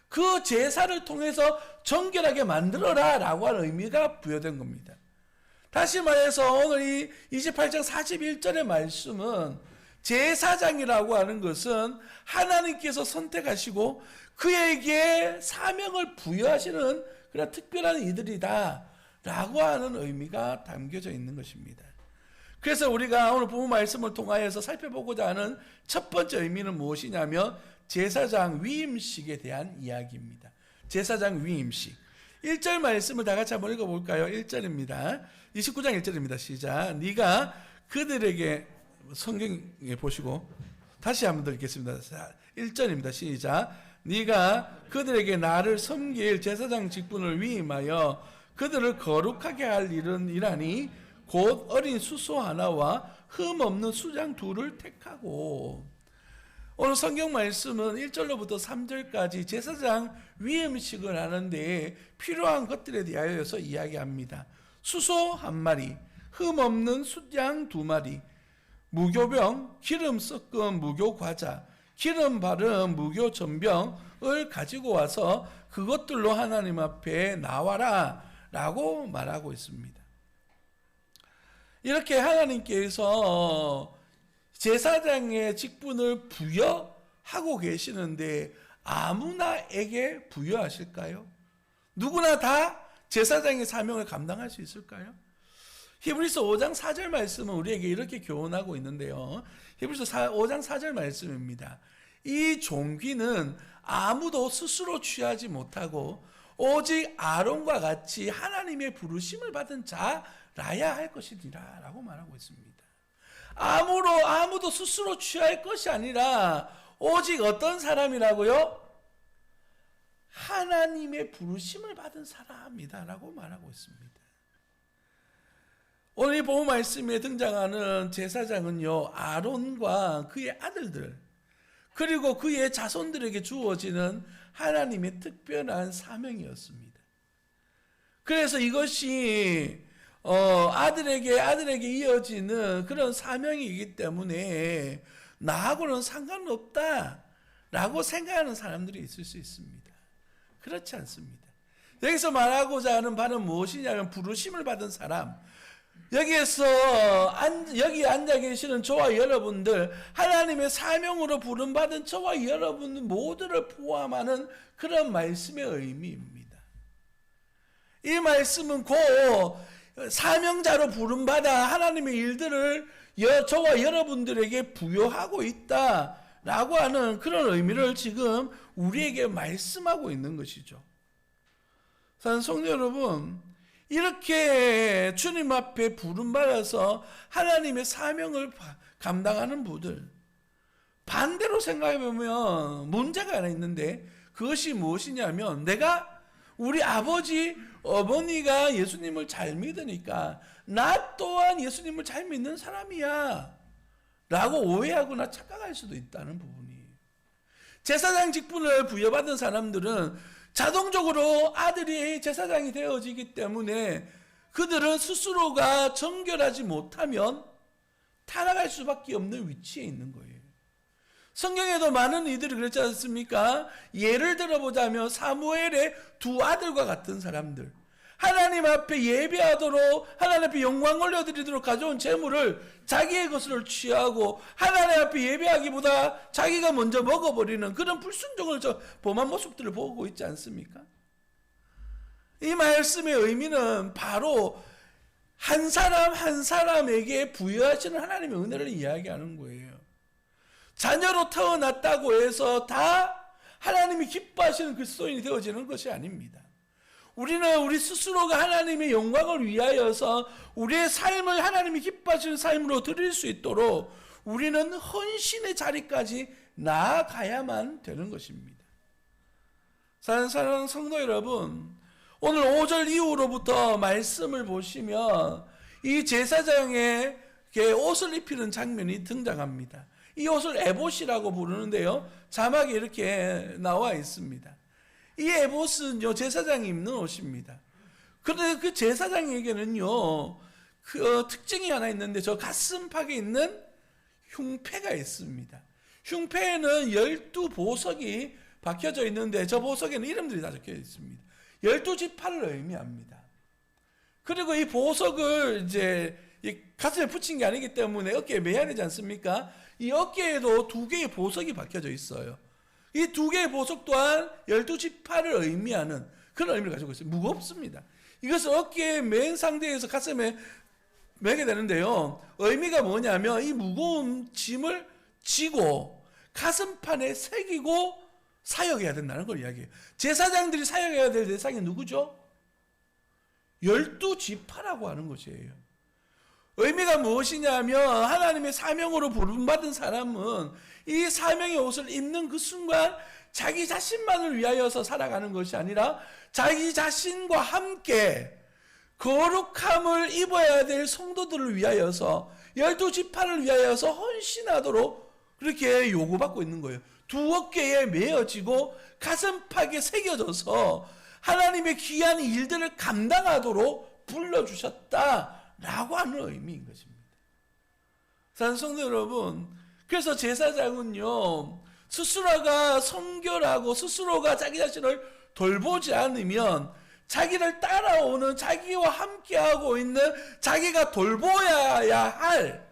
그 제사를 통해서 정결하게 만들어라 라고 하는 의미가 부여된 겁니다. 다시 말해서 오늘 이 28장 41절의 말씀은 제사장이라고 하는 것은 하나님께서 선택하시고 그에게 사명을 부여하시는 그런 특별한 이들이다 라고 하는 의미가 담겨져 있는 것입니다. 그래서 우리가 오늘 본문 말씀을 통하여서 살펴보고자 하는 첫 번째 의미는 무엇이냐면 제사장 위임식에 대한 이야기입니다. 제사장 위임식. 1절 말씀을 다 같이 한번 읽어볼까요? 1절입니다. 29장 1절입니다. 시작. 네가 그들에게, 성경에 보시고 다시 한번 더 읽겠습니다. 1절입니다. 시작. 네가 그들에게 나를 섬길 제사장 직분을 위임하여 그들을 거룩하게 할 일은 이라니 곧 어린 수소 하나와 흠 없는 수장 둘을 택하고. 오늘 성경 말씀은 1절로부터 3절까지 제사장 위임식을 하는데 필요한 것들에 대하여서 이야기합니다. 수소 한 마리, 흠 없는 수양 두 마리, 무교병, 기름 섞은 무교 과자, 기름 바른 무교 전병을 가지고 와서 그것들로 하나님 앞에 나와라 라고 말하고 있습니다. 이렇게 하나님께서 제사장의 직분을 부여하고 계시는데 아무나에게 부여하실까요? 누구나 다 제사장의 사명을 감당할 수 있을까요? 히브리서 5장 4절 말씀은 우리에게 이렇게 교훈하고 있는데요. 히브리서 5장 4절 말씀입니다. 이 종귀는 아무도 스스로 취하지 못하고 오직 아론과 같이 하나님의 부르심을 받은 자라야 할 것이니라 라고 말하고 있습니다. 아무도 스스로 취할 것이 아니라 오직 어떤 사람이라고요? 하나님의 부르심을 받은 사람이다 라고 말하고 있습니다. 오늘 이 본문 말씀에 등장하는 제사장은요, 아론과 그의 아들들 그리고 그의 자손들에게 주어지는 하나님의 특별한 사명이었습니다. 그래서 이것이 아들에게 이어지는 그런 사명이기 때문에 나하고는 상관없다라고 생각하는 사람들이 있을 수 있습니다. 그렇지 않습니다. 여기서 말하고자 하는 바는 무엇이냐면 부르심을 받은 사람, 여기 앉아 계시는 저와 여러분들, 하나님의 사명으로 부름받은 저와 여러분 모두를 포함하는 그런 말씀의 의미입니다. 이 말씀은 곧 사명자로 부름받아 하나님의 일들을 저와 여러분들에게 부여하고 있다라고 하는 그런 의미를 지금 우리에게 말씀하고 있는 것이죠. 사랑하는 성도 여러분, 이렇게 주님 앞에 부름받아서 하나님의 사명을 감당하는 분들, 반대로 생각해보면 문제가 하나 있는데, 그것이 무엇이냐면 내가 우리 아버지 어머니가 예수님을 잘 믿으니까 나 또한 예수님을 잘 믿는 사람이야 라고 오해하거나 착각할 수도 있다는 부분이에요. 제사장 직분을 부여받은 사람들은 자동적으로 아들이 제사장이 되어지기 때문에 그들은 스스로가 정결하지 못하면 타락할 수밖에 없는 위치에 있는 거예요. 성경에도 많은 이들이 그렇지 않습니까? 예를 들어보자면 사무엘의 두 아들과 같은 사람들, 하나님 앞에 예배하도록 하나님 앞에 영광 올려드리도록 가져온 재물을 자기의 것을 취하고 하나님 앞에 예배하기보다 자기가 먼저 먹어버리는 그런 불순종을 범한 모습들을 보고 있지 않습니까? 이 말씀의 의미는 바로 한 사람 한 사람에게 부여하시는 하나님의 은혜를 이야기하는 거예요. 자녀로 태어났다고 해서 다 하나님이 기뻐하시는 그리스도인이 되어지는 것이 아닙니다. 우리는 우리 스스로가 하나님의 영광을 위하여서 우리의 삶을 하나님이 기뻐하시는 삶으로 드릴 수 있도록 우리는 헌신의 자리까지 나아가야만 되는 것입니다. 사랑하는 성도 여러분, 오늘 5절 이후로부터 말씀을 보시면 이 제사장의 옷을 입히는 장면이 등장합니다. 이 옷을 에봇이라고 부르는데요, 자막에 이렇게 나와 있습니다. 이 에봇은요, 제사장이 입는 옷입니다. 그런데 그 제사장에게는요, 그 특징이 하나 있는데, 저 가슴팍에 있는 흉패가 있습니다. 흉패에는 12보석이 박혀져 있는데, 저 보석에는 이름들이 다 적혀 있습니다. 12지파를 의미합니다. 그리고 이 보석을 이제 가슴에 붙인 게 아니기 때문에 어깨에 매야 되지 않습니까? 이 어깨에도 2개의 보석이 박혀져 있어요. 이 2개의 보석 또한 12지파를 의미하는 그런 의미를 가지고 있어요. 무겁습니다. 이것을 어깨에 맨 상태에서 가슴에 매게 되는데요, 의미가 뭐냐면 이 무거운 짐을 지고 가슴판에 새기고 사역해야 된다는 걸 이야기해요. 제사장들이 사역해야 될 대상이 누구죠? 12지파라고 하는 것이에요. 의미가 무엇이냐면 하나님의 사명으로 부름받은 사람은 이 사명의 옷을 입는 그 순간 자기 자신만을 위하여서 살아가는 것이 아니라 자기 자신과 함께 거룩함을 입어야 될 성도들을 위하여서 12지파를 위하여서 헌신하도록 그렇게 요구받고 있는 거예요. 2 어깨에 메어지고 가슴팍에 새겨져서 하나님의 귀한 일들을 감당하도록 불러주셨다라고 하는 의미인 것입니다. 사랑하는 성도 여러분, 그래서 제사장은요, 스스로가 성결하고 스스로가 자기 자신을 돌보지 않으면 자기를 따라오는, 자기와 함께하고 있는, 자기가 돌보아야 할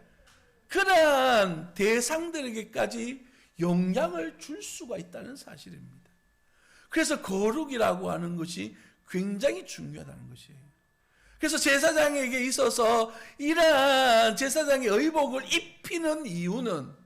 그러한 대상들에게까지 영향을 줄 수가 있다는 사실입니다. 그래서 거룩이라고 하는 것이 굉장히 중요하다는 것이에요. 그래서 제사장에게 있어서 이러한 제사장의 의복을 입히는 이유는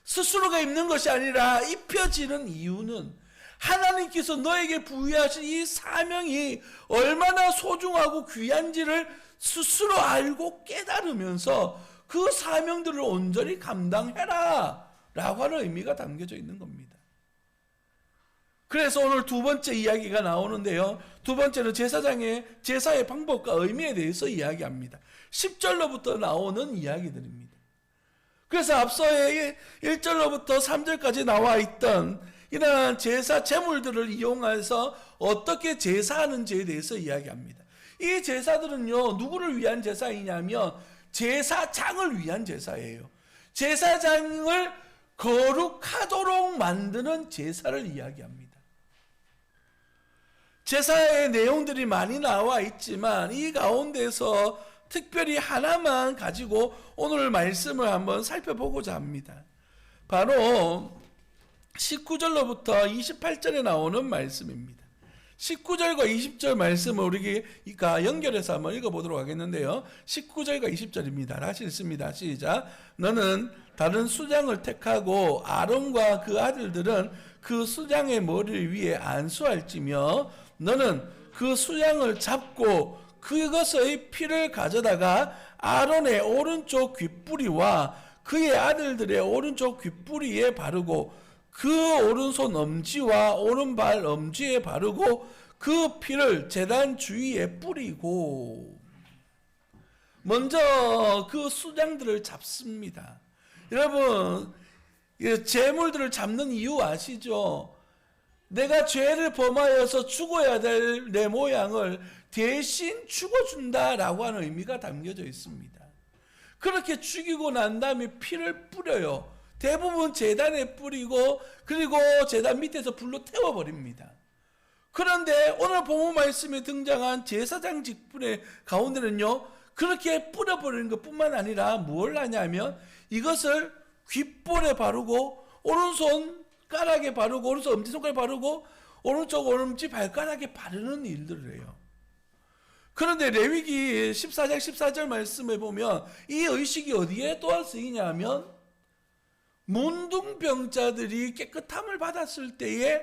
스스로가 입는 것이 아니라 입혀지는 이유는 하나님께서 너에게 부여하신 이 사명이 얼마나 소중하고 귀한지를 스스로 알고 깨달으면서 그 사명들을 온전히 감당해라 라고 하는 의미가 담겨져 있는 겁니다. 그래서 오늘 2번째 이야기가 나오는데요, 2번째는 제사장의 제사의 방법과 의미에 대해서 이야기합니다. 10절로부터 나오는 이야기들입니다. 그래서 앞서의 1절로부터 3절까지 나와 있던 이러한 제사 제물들을 이용해서 어떻게 제사하는지에 대해서 이야기합니다. 이 제사들은요, 누구를 위한 제사이냐면 제사장을 위한 제사예요. 제사장을 거룩하도록 만드는 제사를 이야기합니다. 제사의 내용들이 많이 나와 있지만 이 가운데서 특별히 하나만 가지고 오늘 말씀을 한번 살펴보고자 합니다. 바로 19절로부터 28절에 나오는 말씀입니다. 19절과 20절 말씀을 우리가 연결해서 한번 읽어보도록 하겠는데요, 19절과 20절입니다. 다시 읽습니다. 시작. 너는 다른 수장을 택하고 아론과 그 아들들은 그 수장의 머리 위에 안수할지며 너는 그 수양을 잡고 그것의 피를 가져다가 아론의 오른쪽 귓뿌리와 그의 아들들의 오른쪽 귓뿌리에 바르고 그 오른손 엄지와 오른발 엄지에 바르고 그 피를 제단 주위에 뿌리고 먼저 그 수장들을 잡습니다. 여러분, 제물들을 잡는 이유 아시죠? 내가 죄를 범하여서 죽어야 될 내 모양을 대신 죽어준다라고 하는 의미가 담겨져 있습니다. 그렇게 죽이고 난 다음에 피를 뿌려요. 대부분 제단에 뿌리고 그리고 제단 밑에서 불로 태워버립니다. 그런데 오늘 본문 말씀에 등장한 제사장 직분의 가운데는요, 그렇게 뿌려버리는 것뿐만 아니라 뭘 하냐면 이것을 귓볼에 바르고 오른손 가락에 바르고 오른손 엄지손가락에 바르고 오른쪽 엄지 발가락에 바르는 일들을 해요. 그런데 레위기 14장 14절 말씀에 보면 이 의식이 어디에 또한 쓰이냐면 문둥병자들이 깨끗함을 받았을 때에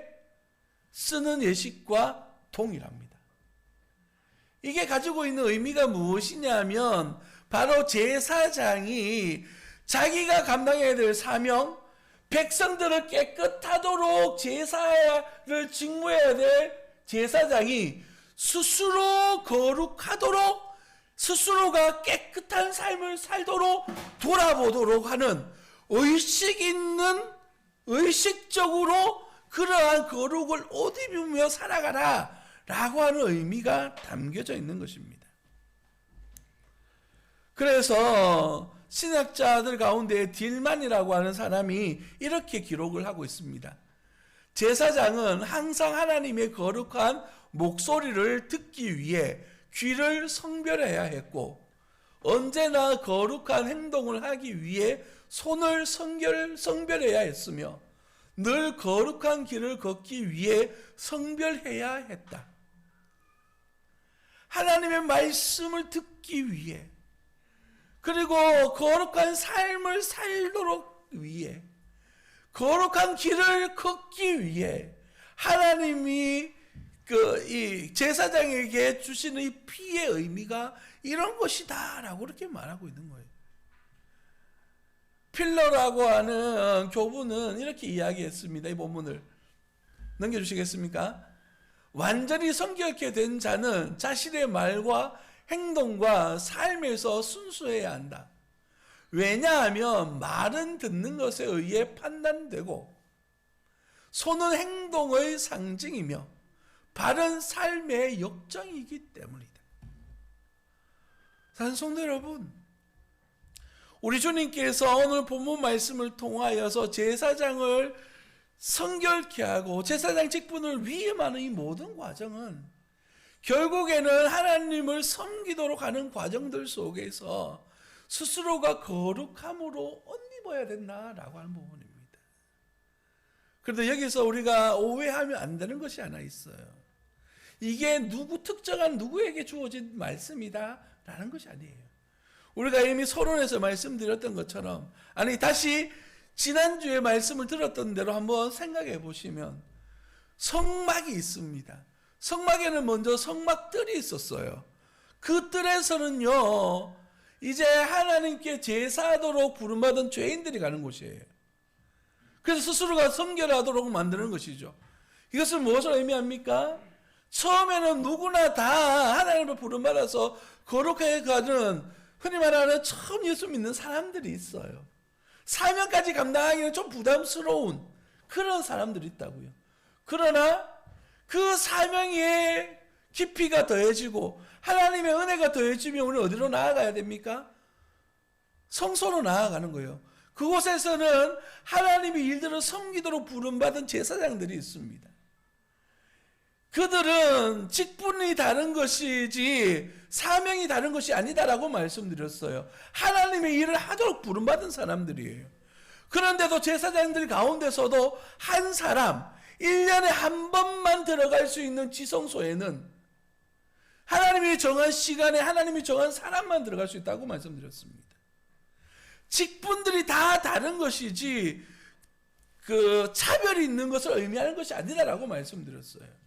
쓰는 예식과 동일합니다. 이게 가지고 있는 의미가 무엇이냐면 바로 제사장이 자기가 감당해야 될 사명, 백성들을 깨끗하도록 제사를 직무해야 될 제사장이 스스로 거룩하도록 스스로가 깨끗한 삶을 살도록 돌아보도록 하는 의식 있는 의식적으로 그러한 거룩을 옷 입으며 살아가라 라고 하는 의미가 담겨져 있는 것입니다. 그래서 신학자들 가운데 딜만이라고 하는 사람이 이렇게 기록을 하고 있습니다. 제사장은 항상 하나님의 거룩한 목소리를 듣기 위해 귀를 성별해야 했고 언제나 거룩한 행동을 하기 위해 손을 성별해야 했으며 늘 거룩한 길을 걷기 위해 성별해야 했다. 하나님의 말씀을 듣기 위해 그리고 거룩한 삶을 살도록 위해 거룩한 길을 걷기 위해 하나님이 이 제사장에게 주시는 이 피의 의미가 이런 것이다라고 그렇게 말하고 있는 거예요. 필러라고 하는 교부는 이렇게 이야기했습니다. 이 본문을 넘겨주시겠습니까? 완전히 성결케 된 자는 자신의 말과 행동과 삶에서 순수해야 한다. 왜냐하면 말은 듣는 것에 의해 판단되고 손은 행동의 상징이며 발은 삶의 역정이기 때문이다. 사랑하는 성도 여러분, 우리 주님께서 오늘 본문 말씀을 통하여서 제사장을 성결케 하고 제사장 직분을 위임하는 이 모든 과정은 결국에는 하나님을 섬기도록 하는 과정들 속에서 스스로가 거룩함으로 옷 입어야 된다라고 하는 부분입니다. 그런데 여기서 우리가 오해하면 안 되는 것이 하나 있어요. 이게 특정한 누구에게 주어진 말씀이다라는 것이 아니에요. 우리가 이미 서론에서 말씀드렸던 것처럼 다시 지난주에 말씀을 들었던 대로 한번 생각해 보시면 성막이 있습니다. 성막에는 먼저 성막뜰이 있었어요. 그 뜰에서는요 이제 하나님께 제사하도록 부름받은 죄인들이 가는 곳이에요. 그래서 스스로가 성결하도록 만드는 것이죠. 이것은 무엇을 의미합니까? 처음에는 누구나 다 하나님을 부름받아서 거룩하게 가는 흔히 말하는 처음 예수 믿는 사람들이 있어요. 사명까지 감당하기는 좀 부담스러운 그런 사람들이 있다고요. 그러나 그 사명의 깊이가 더해지고 하나님의 은혜가 더해지면 우리는 어디로 나아가야 됩니까? 성소로 나아가는 거예요. 그곳에서는 하나님의 일들을 섬기도록 부름받은 제사장들이 있습니다. 그들은 직분이 다른 것이지 사명이 다른 것이 아니다라고 말씀드렸어요. 하나님의 일을 하도록 부름받은 사람들이에요. 그런데도 제사장들 가운데서도 한 사람 1년에 한 번만 들어갈 수 있는 지성소에는 하나님이 정한 시간에 하나님이 정한 사람만 들어갈 수 있다고 말씀드렸습니다. 직분들이 다 다른 것이지 그 차별이 있는 것을 의미하는 것이 아니다라고 말씀드렸어요.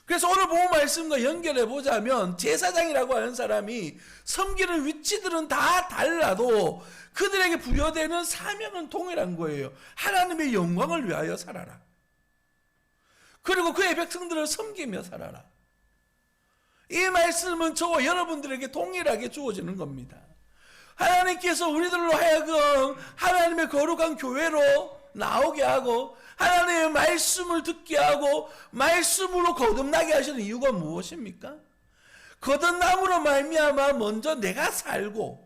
그래서 오늘 본 말씀과 연결해 보자면 제사장이라고 하는 사람이 섬기는 위치들은 다 달라도 그들에게 부여되는 사명은 동일한 거예요. 하나님의 영광을 위하여 살아라. 그리고 그의 백성들을 섬기며 살아라. 이 말씀은 저와 여러분들에게 동일하게 주어지는 겁니다. 하나님께서 우리들로 하여금 하나님의 거룩한 교회로 나오게 하고 하나님의 말씀을 듣게 하고 말씀으로 거듭나게 하시는 이유가 무엇입니까? 거듭남으로 말미암아 먼저 내가 살고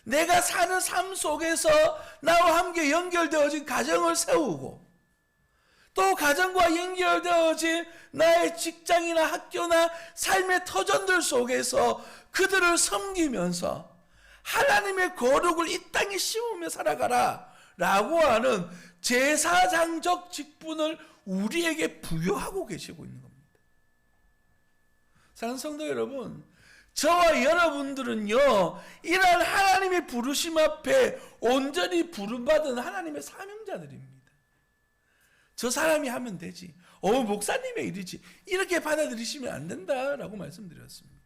내가 사는 삶 속에서 나와 함께 연결되어진 가정을 세우고 또 가정과 연결되어진 나의 직장이나 학교나 삶의 터전들 속에서 그들을 섬기면서 하나님의 거룩을 이 땅에 심으며 살아가라 라고 하는 제사장적 직분을 우리에게 부여하고 계시고 있는 겁니다. 사랑하는 성도 여러분, 저와 여러분들은요 이러한 하나님의 부르심 앞에 온전히 부름받은 하나님의 사명자들입니다. 저 사람이 하면 되지, 목사님의 일이지, 이렇게 받아들이시면 안 된다라고 말씀드렸습니다.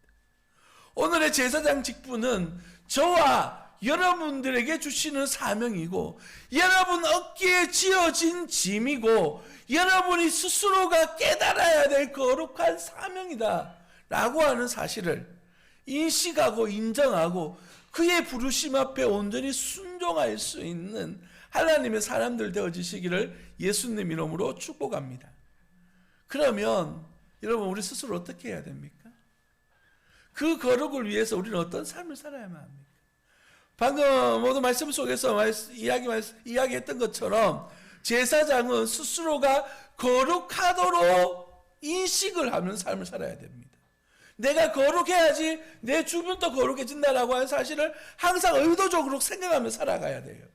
오늘의 제사장 직분은 저와 여러분들에게 주시는 사명이고 여러분 어깨에 지어진 짐이고 여러분이 스스로가 깨달아야 될 거룩한 사명이다 라고 하는 사실을 인식하고 인정하고 그의 부르심 앞에 온전히 순종할 수 있는 하나님의 사람들 되어지시기를 예수님 이름으로 축복합니다. 그러면 여러분 우리 스스로 어떻게 해야 됩니까? 그 거룩을 위해서 우리는 어떤 삶을 살아야만 합니까? 방금 모든 말씀 속에서 이야기했던 것처럼 제사장은 스스로가 거룩하도록 인식을 하는 삶을 살아야 됩니다. 내가 거룩해야지 내 주변도 거룩해진다라고 하는 사실을 항상 의도적으로 생각하며 살아가야 돼요.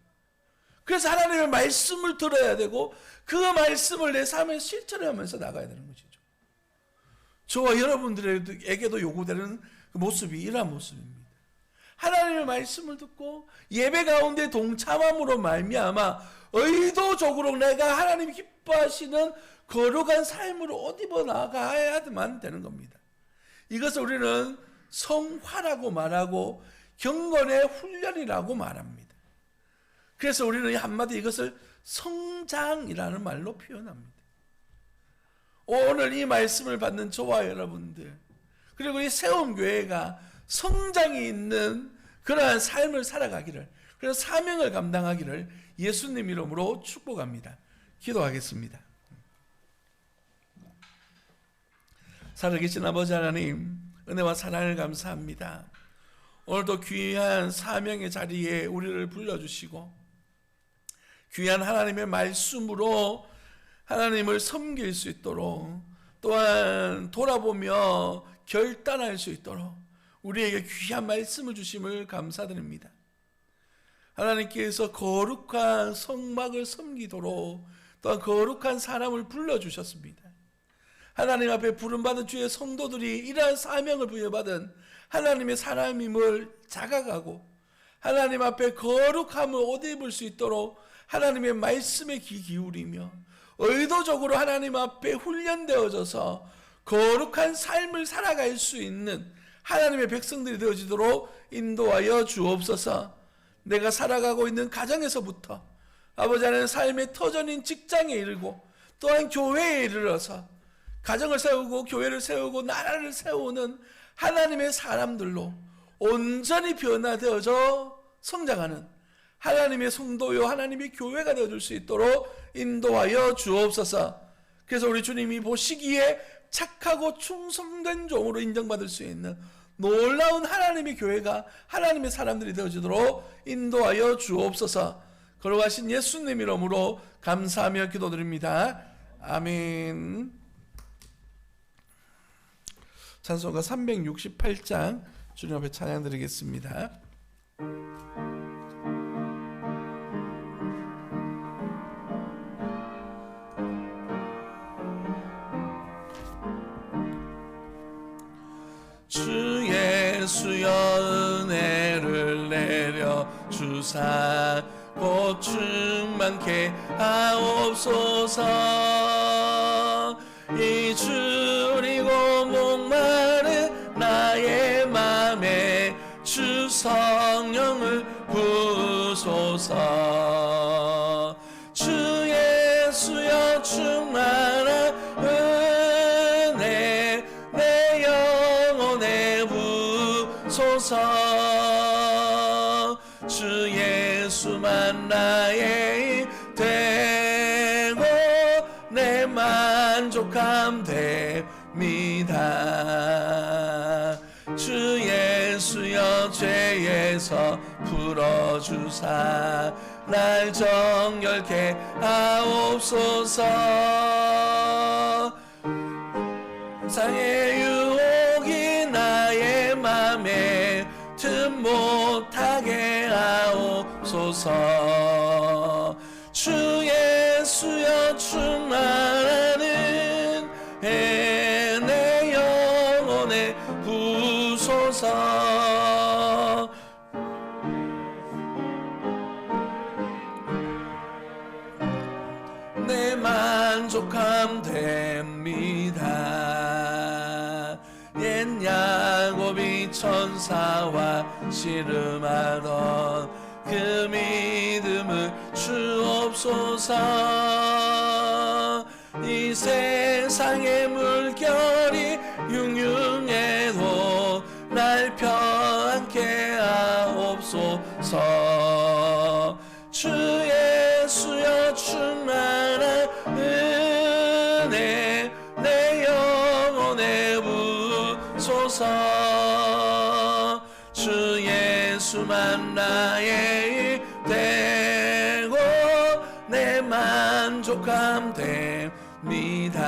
그래서 하나님의 말씀을 들어야 되고 그 말씀을 내 삶에 실천하면서 나가야 되는 것이죠. 저와 여러분들에게도 요구되는 그 모습이 이러한 모습입니다. 하나님의 말씀을 듣고 예배 가운데 동참함으로 말미암아 의도적으로 내가 하나님이 기뻐하시는 거룩한 삶으로 옷 입어 나가야만 되는 겁니다. 이것을 우리는 성화라고 말하고 경건의 훈련이라고 말합니다. 그래서 우리는 한마디 이것을 성장이라는 말로 표현합니다. 오늘 이 말씀을 받는 저와 여러분들 그리고 이 세움교회가 성장이 있는 그러한 삶을 살아가기를, 그런 사명을 감당하기를 예수님 이름으로 축복합니다. 기도하겠습니다. 살아계신 아버지 하나님, 은혜와 사랑을 감사합니다. 오늘도 귀한 사명의 자리에 우리를 불러주시고 귀한 하나님의 말씀으로 하나님을 섬길 수 있도록, 또한 돌아보며 결단할 수 있도록 우리에게 귀한 말씀을 주심을 감사드립니다. 하나님께서 거룩한 성막을 섬기도록 또한 거룩한 사람을 불러주셨습니다. 하나님 앞에 부름받은 주의 성도들이 이러한 사명을 부여받은 하나님의 사람임을 자각하고 하나님 앞에 거룩함을 옷 입을 수 있도록 하나님의 말씀에 귀 기울이며 의도적으로 하나님 앞에 훈련되어져서 거룩한 삶을 살아갈 수 있는 하나님의 백성들이 되어지도록 인도하여 주옵소서. 내가 살아가고 있는 가정에서부터 아버지 하나님 삶의 터전인 직장에 이르고 또한 교회에 이르러서 가정을 세우고 교회를 세우고 나라를 세우는 하나님의 사람들로 온전히 변화되어져 성장하는 하나님의 성도요 하나님의 교회가 되어줄 수 있도록 인도하여 주옵소서. 그래서 우리 주님이 보시기에 착하고 충성된 종으로 인정받을 수 있는 놀라운 하나님의 교회가 하나님의 사람들이 되어지도록 인도하여 주옵소서. 걸어가신 예수님 이름으로 감사하며 기도드립니다. 아멘. 찬송가 368장 주님 앞에 찬양 드리겠습니다. 주 예수여 은혜를 내려 주사 곧 충만케 하옵소서. 이 주님 성령을 부소서. 주 예수여 충만한 은혜 내 영혼에 부소서. 주 예수만 나의 힘 되고 내 만족함 됩니다. 주 예수여 죄에서 풀어주사 날 정결케 하옵소서. 세상의 유혹이 나의 맘에 틈 못하게 하옵소서. 주 예수여 충만한 은혜 내 영혼에 부소서. 내 만족함 됩니다. 옛 야곱이 천사와 씨름하던 그 믿음을 주옵소서. 이 세상의 물결이 융융해도 날 편케 하옵소서. 주 예수여 충만한 은혜 내 영혼에 부소서. 주 예수만 나의 힘 되고 내 만족함 됩니다.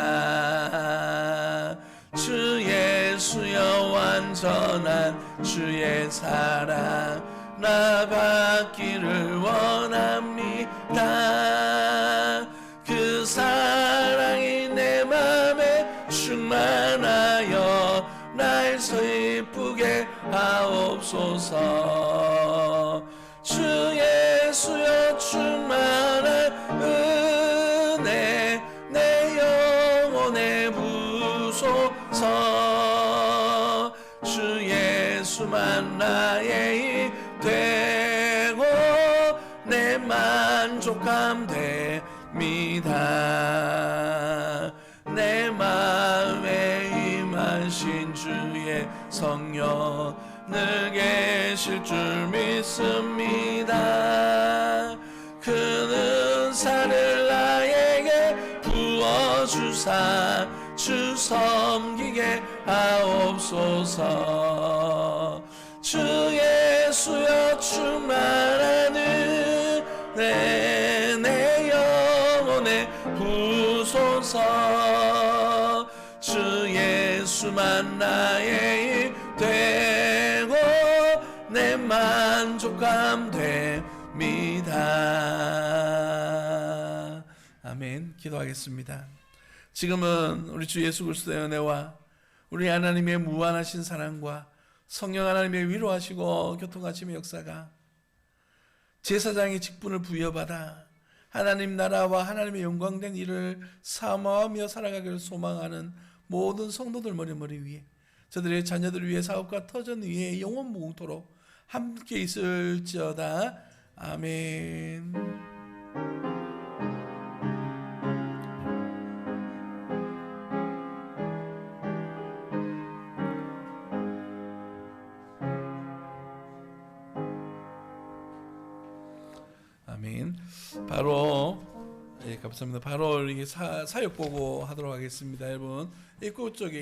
주 예수여 완전한 주의 사랑 나 받기를 원합니다. 그 사랑이 내 맘에 충만하여 날 슬프게 하옵소서. 주 예수여 충만한 은혜 내 영혼에 부소서. 주 예수만 나의 힘 되고 내 만족함 됩니다. 내 마음에 임하신 주의 성령 늘 계실 줄 믿습니다. 그 은사를 나에게 부어주사 주 섬기게 하옵소서. 주 예수여 충만한 은혜 내 영혼에 부소서. 주 예수만 나의 힘 되고 내 만족함 됩니다. 아멘. 기도하겠습니다. 지금은 우리 주 예수 그리스도의 은혜와 우리 하나님의 무한하신 사랑과 성령 하나님의 위로하시고 교통하심의 역사가 제사장의 직분을 부여받아 하나님 나라와 하나님의 영광된 일을 사모하며 살아가기를 소망하는 모든 성도들 머리 위에 저들의 자녀들 위해 사업과 터전 위에 영원 무궁토록 함께 있을지어다. 아멘. 아멘. 바로 감사합니다. 바로 이게 사역 보고 하도록 하겠습니다. 여러분 입구 쪽에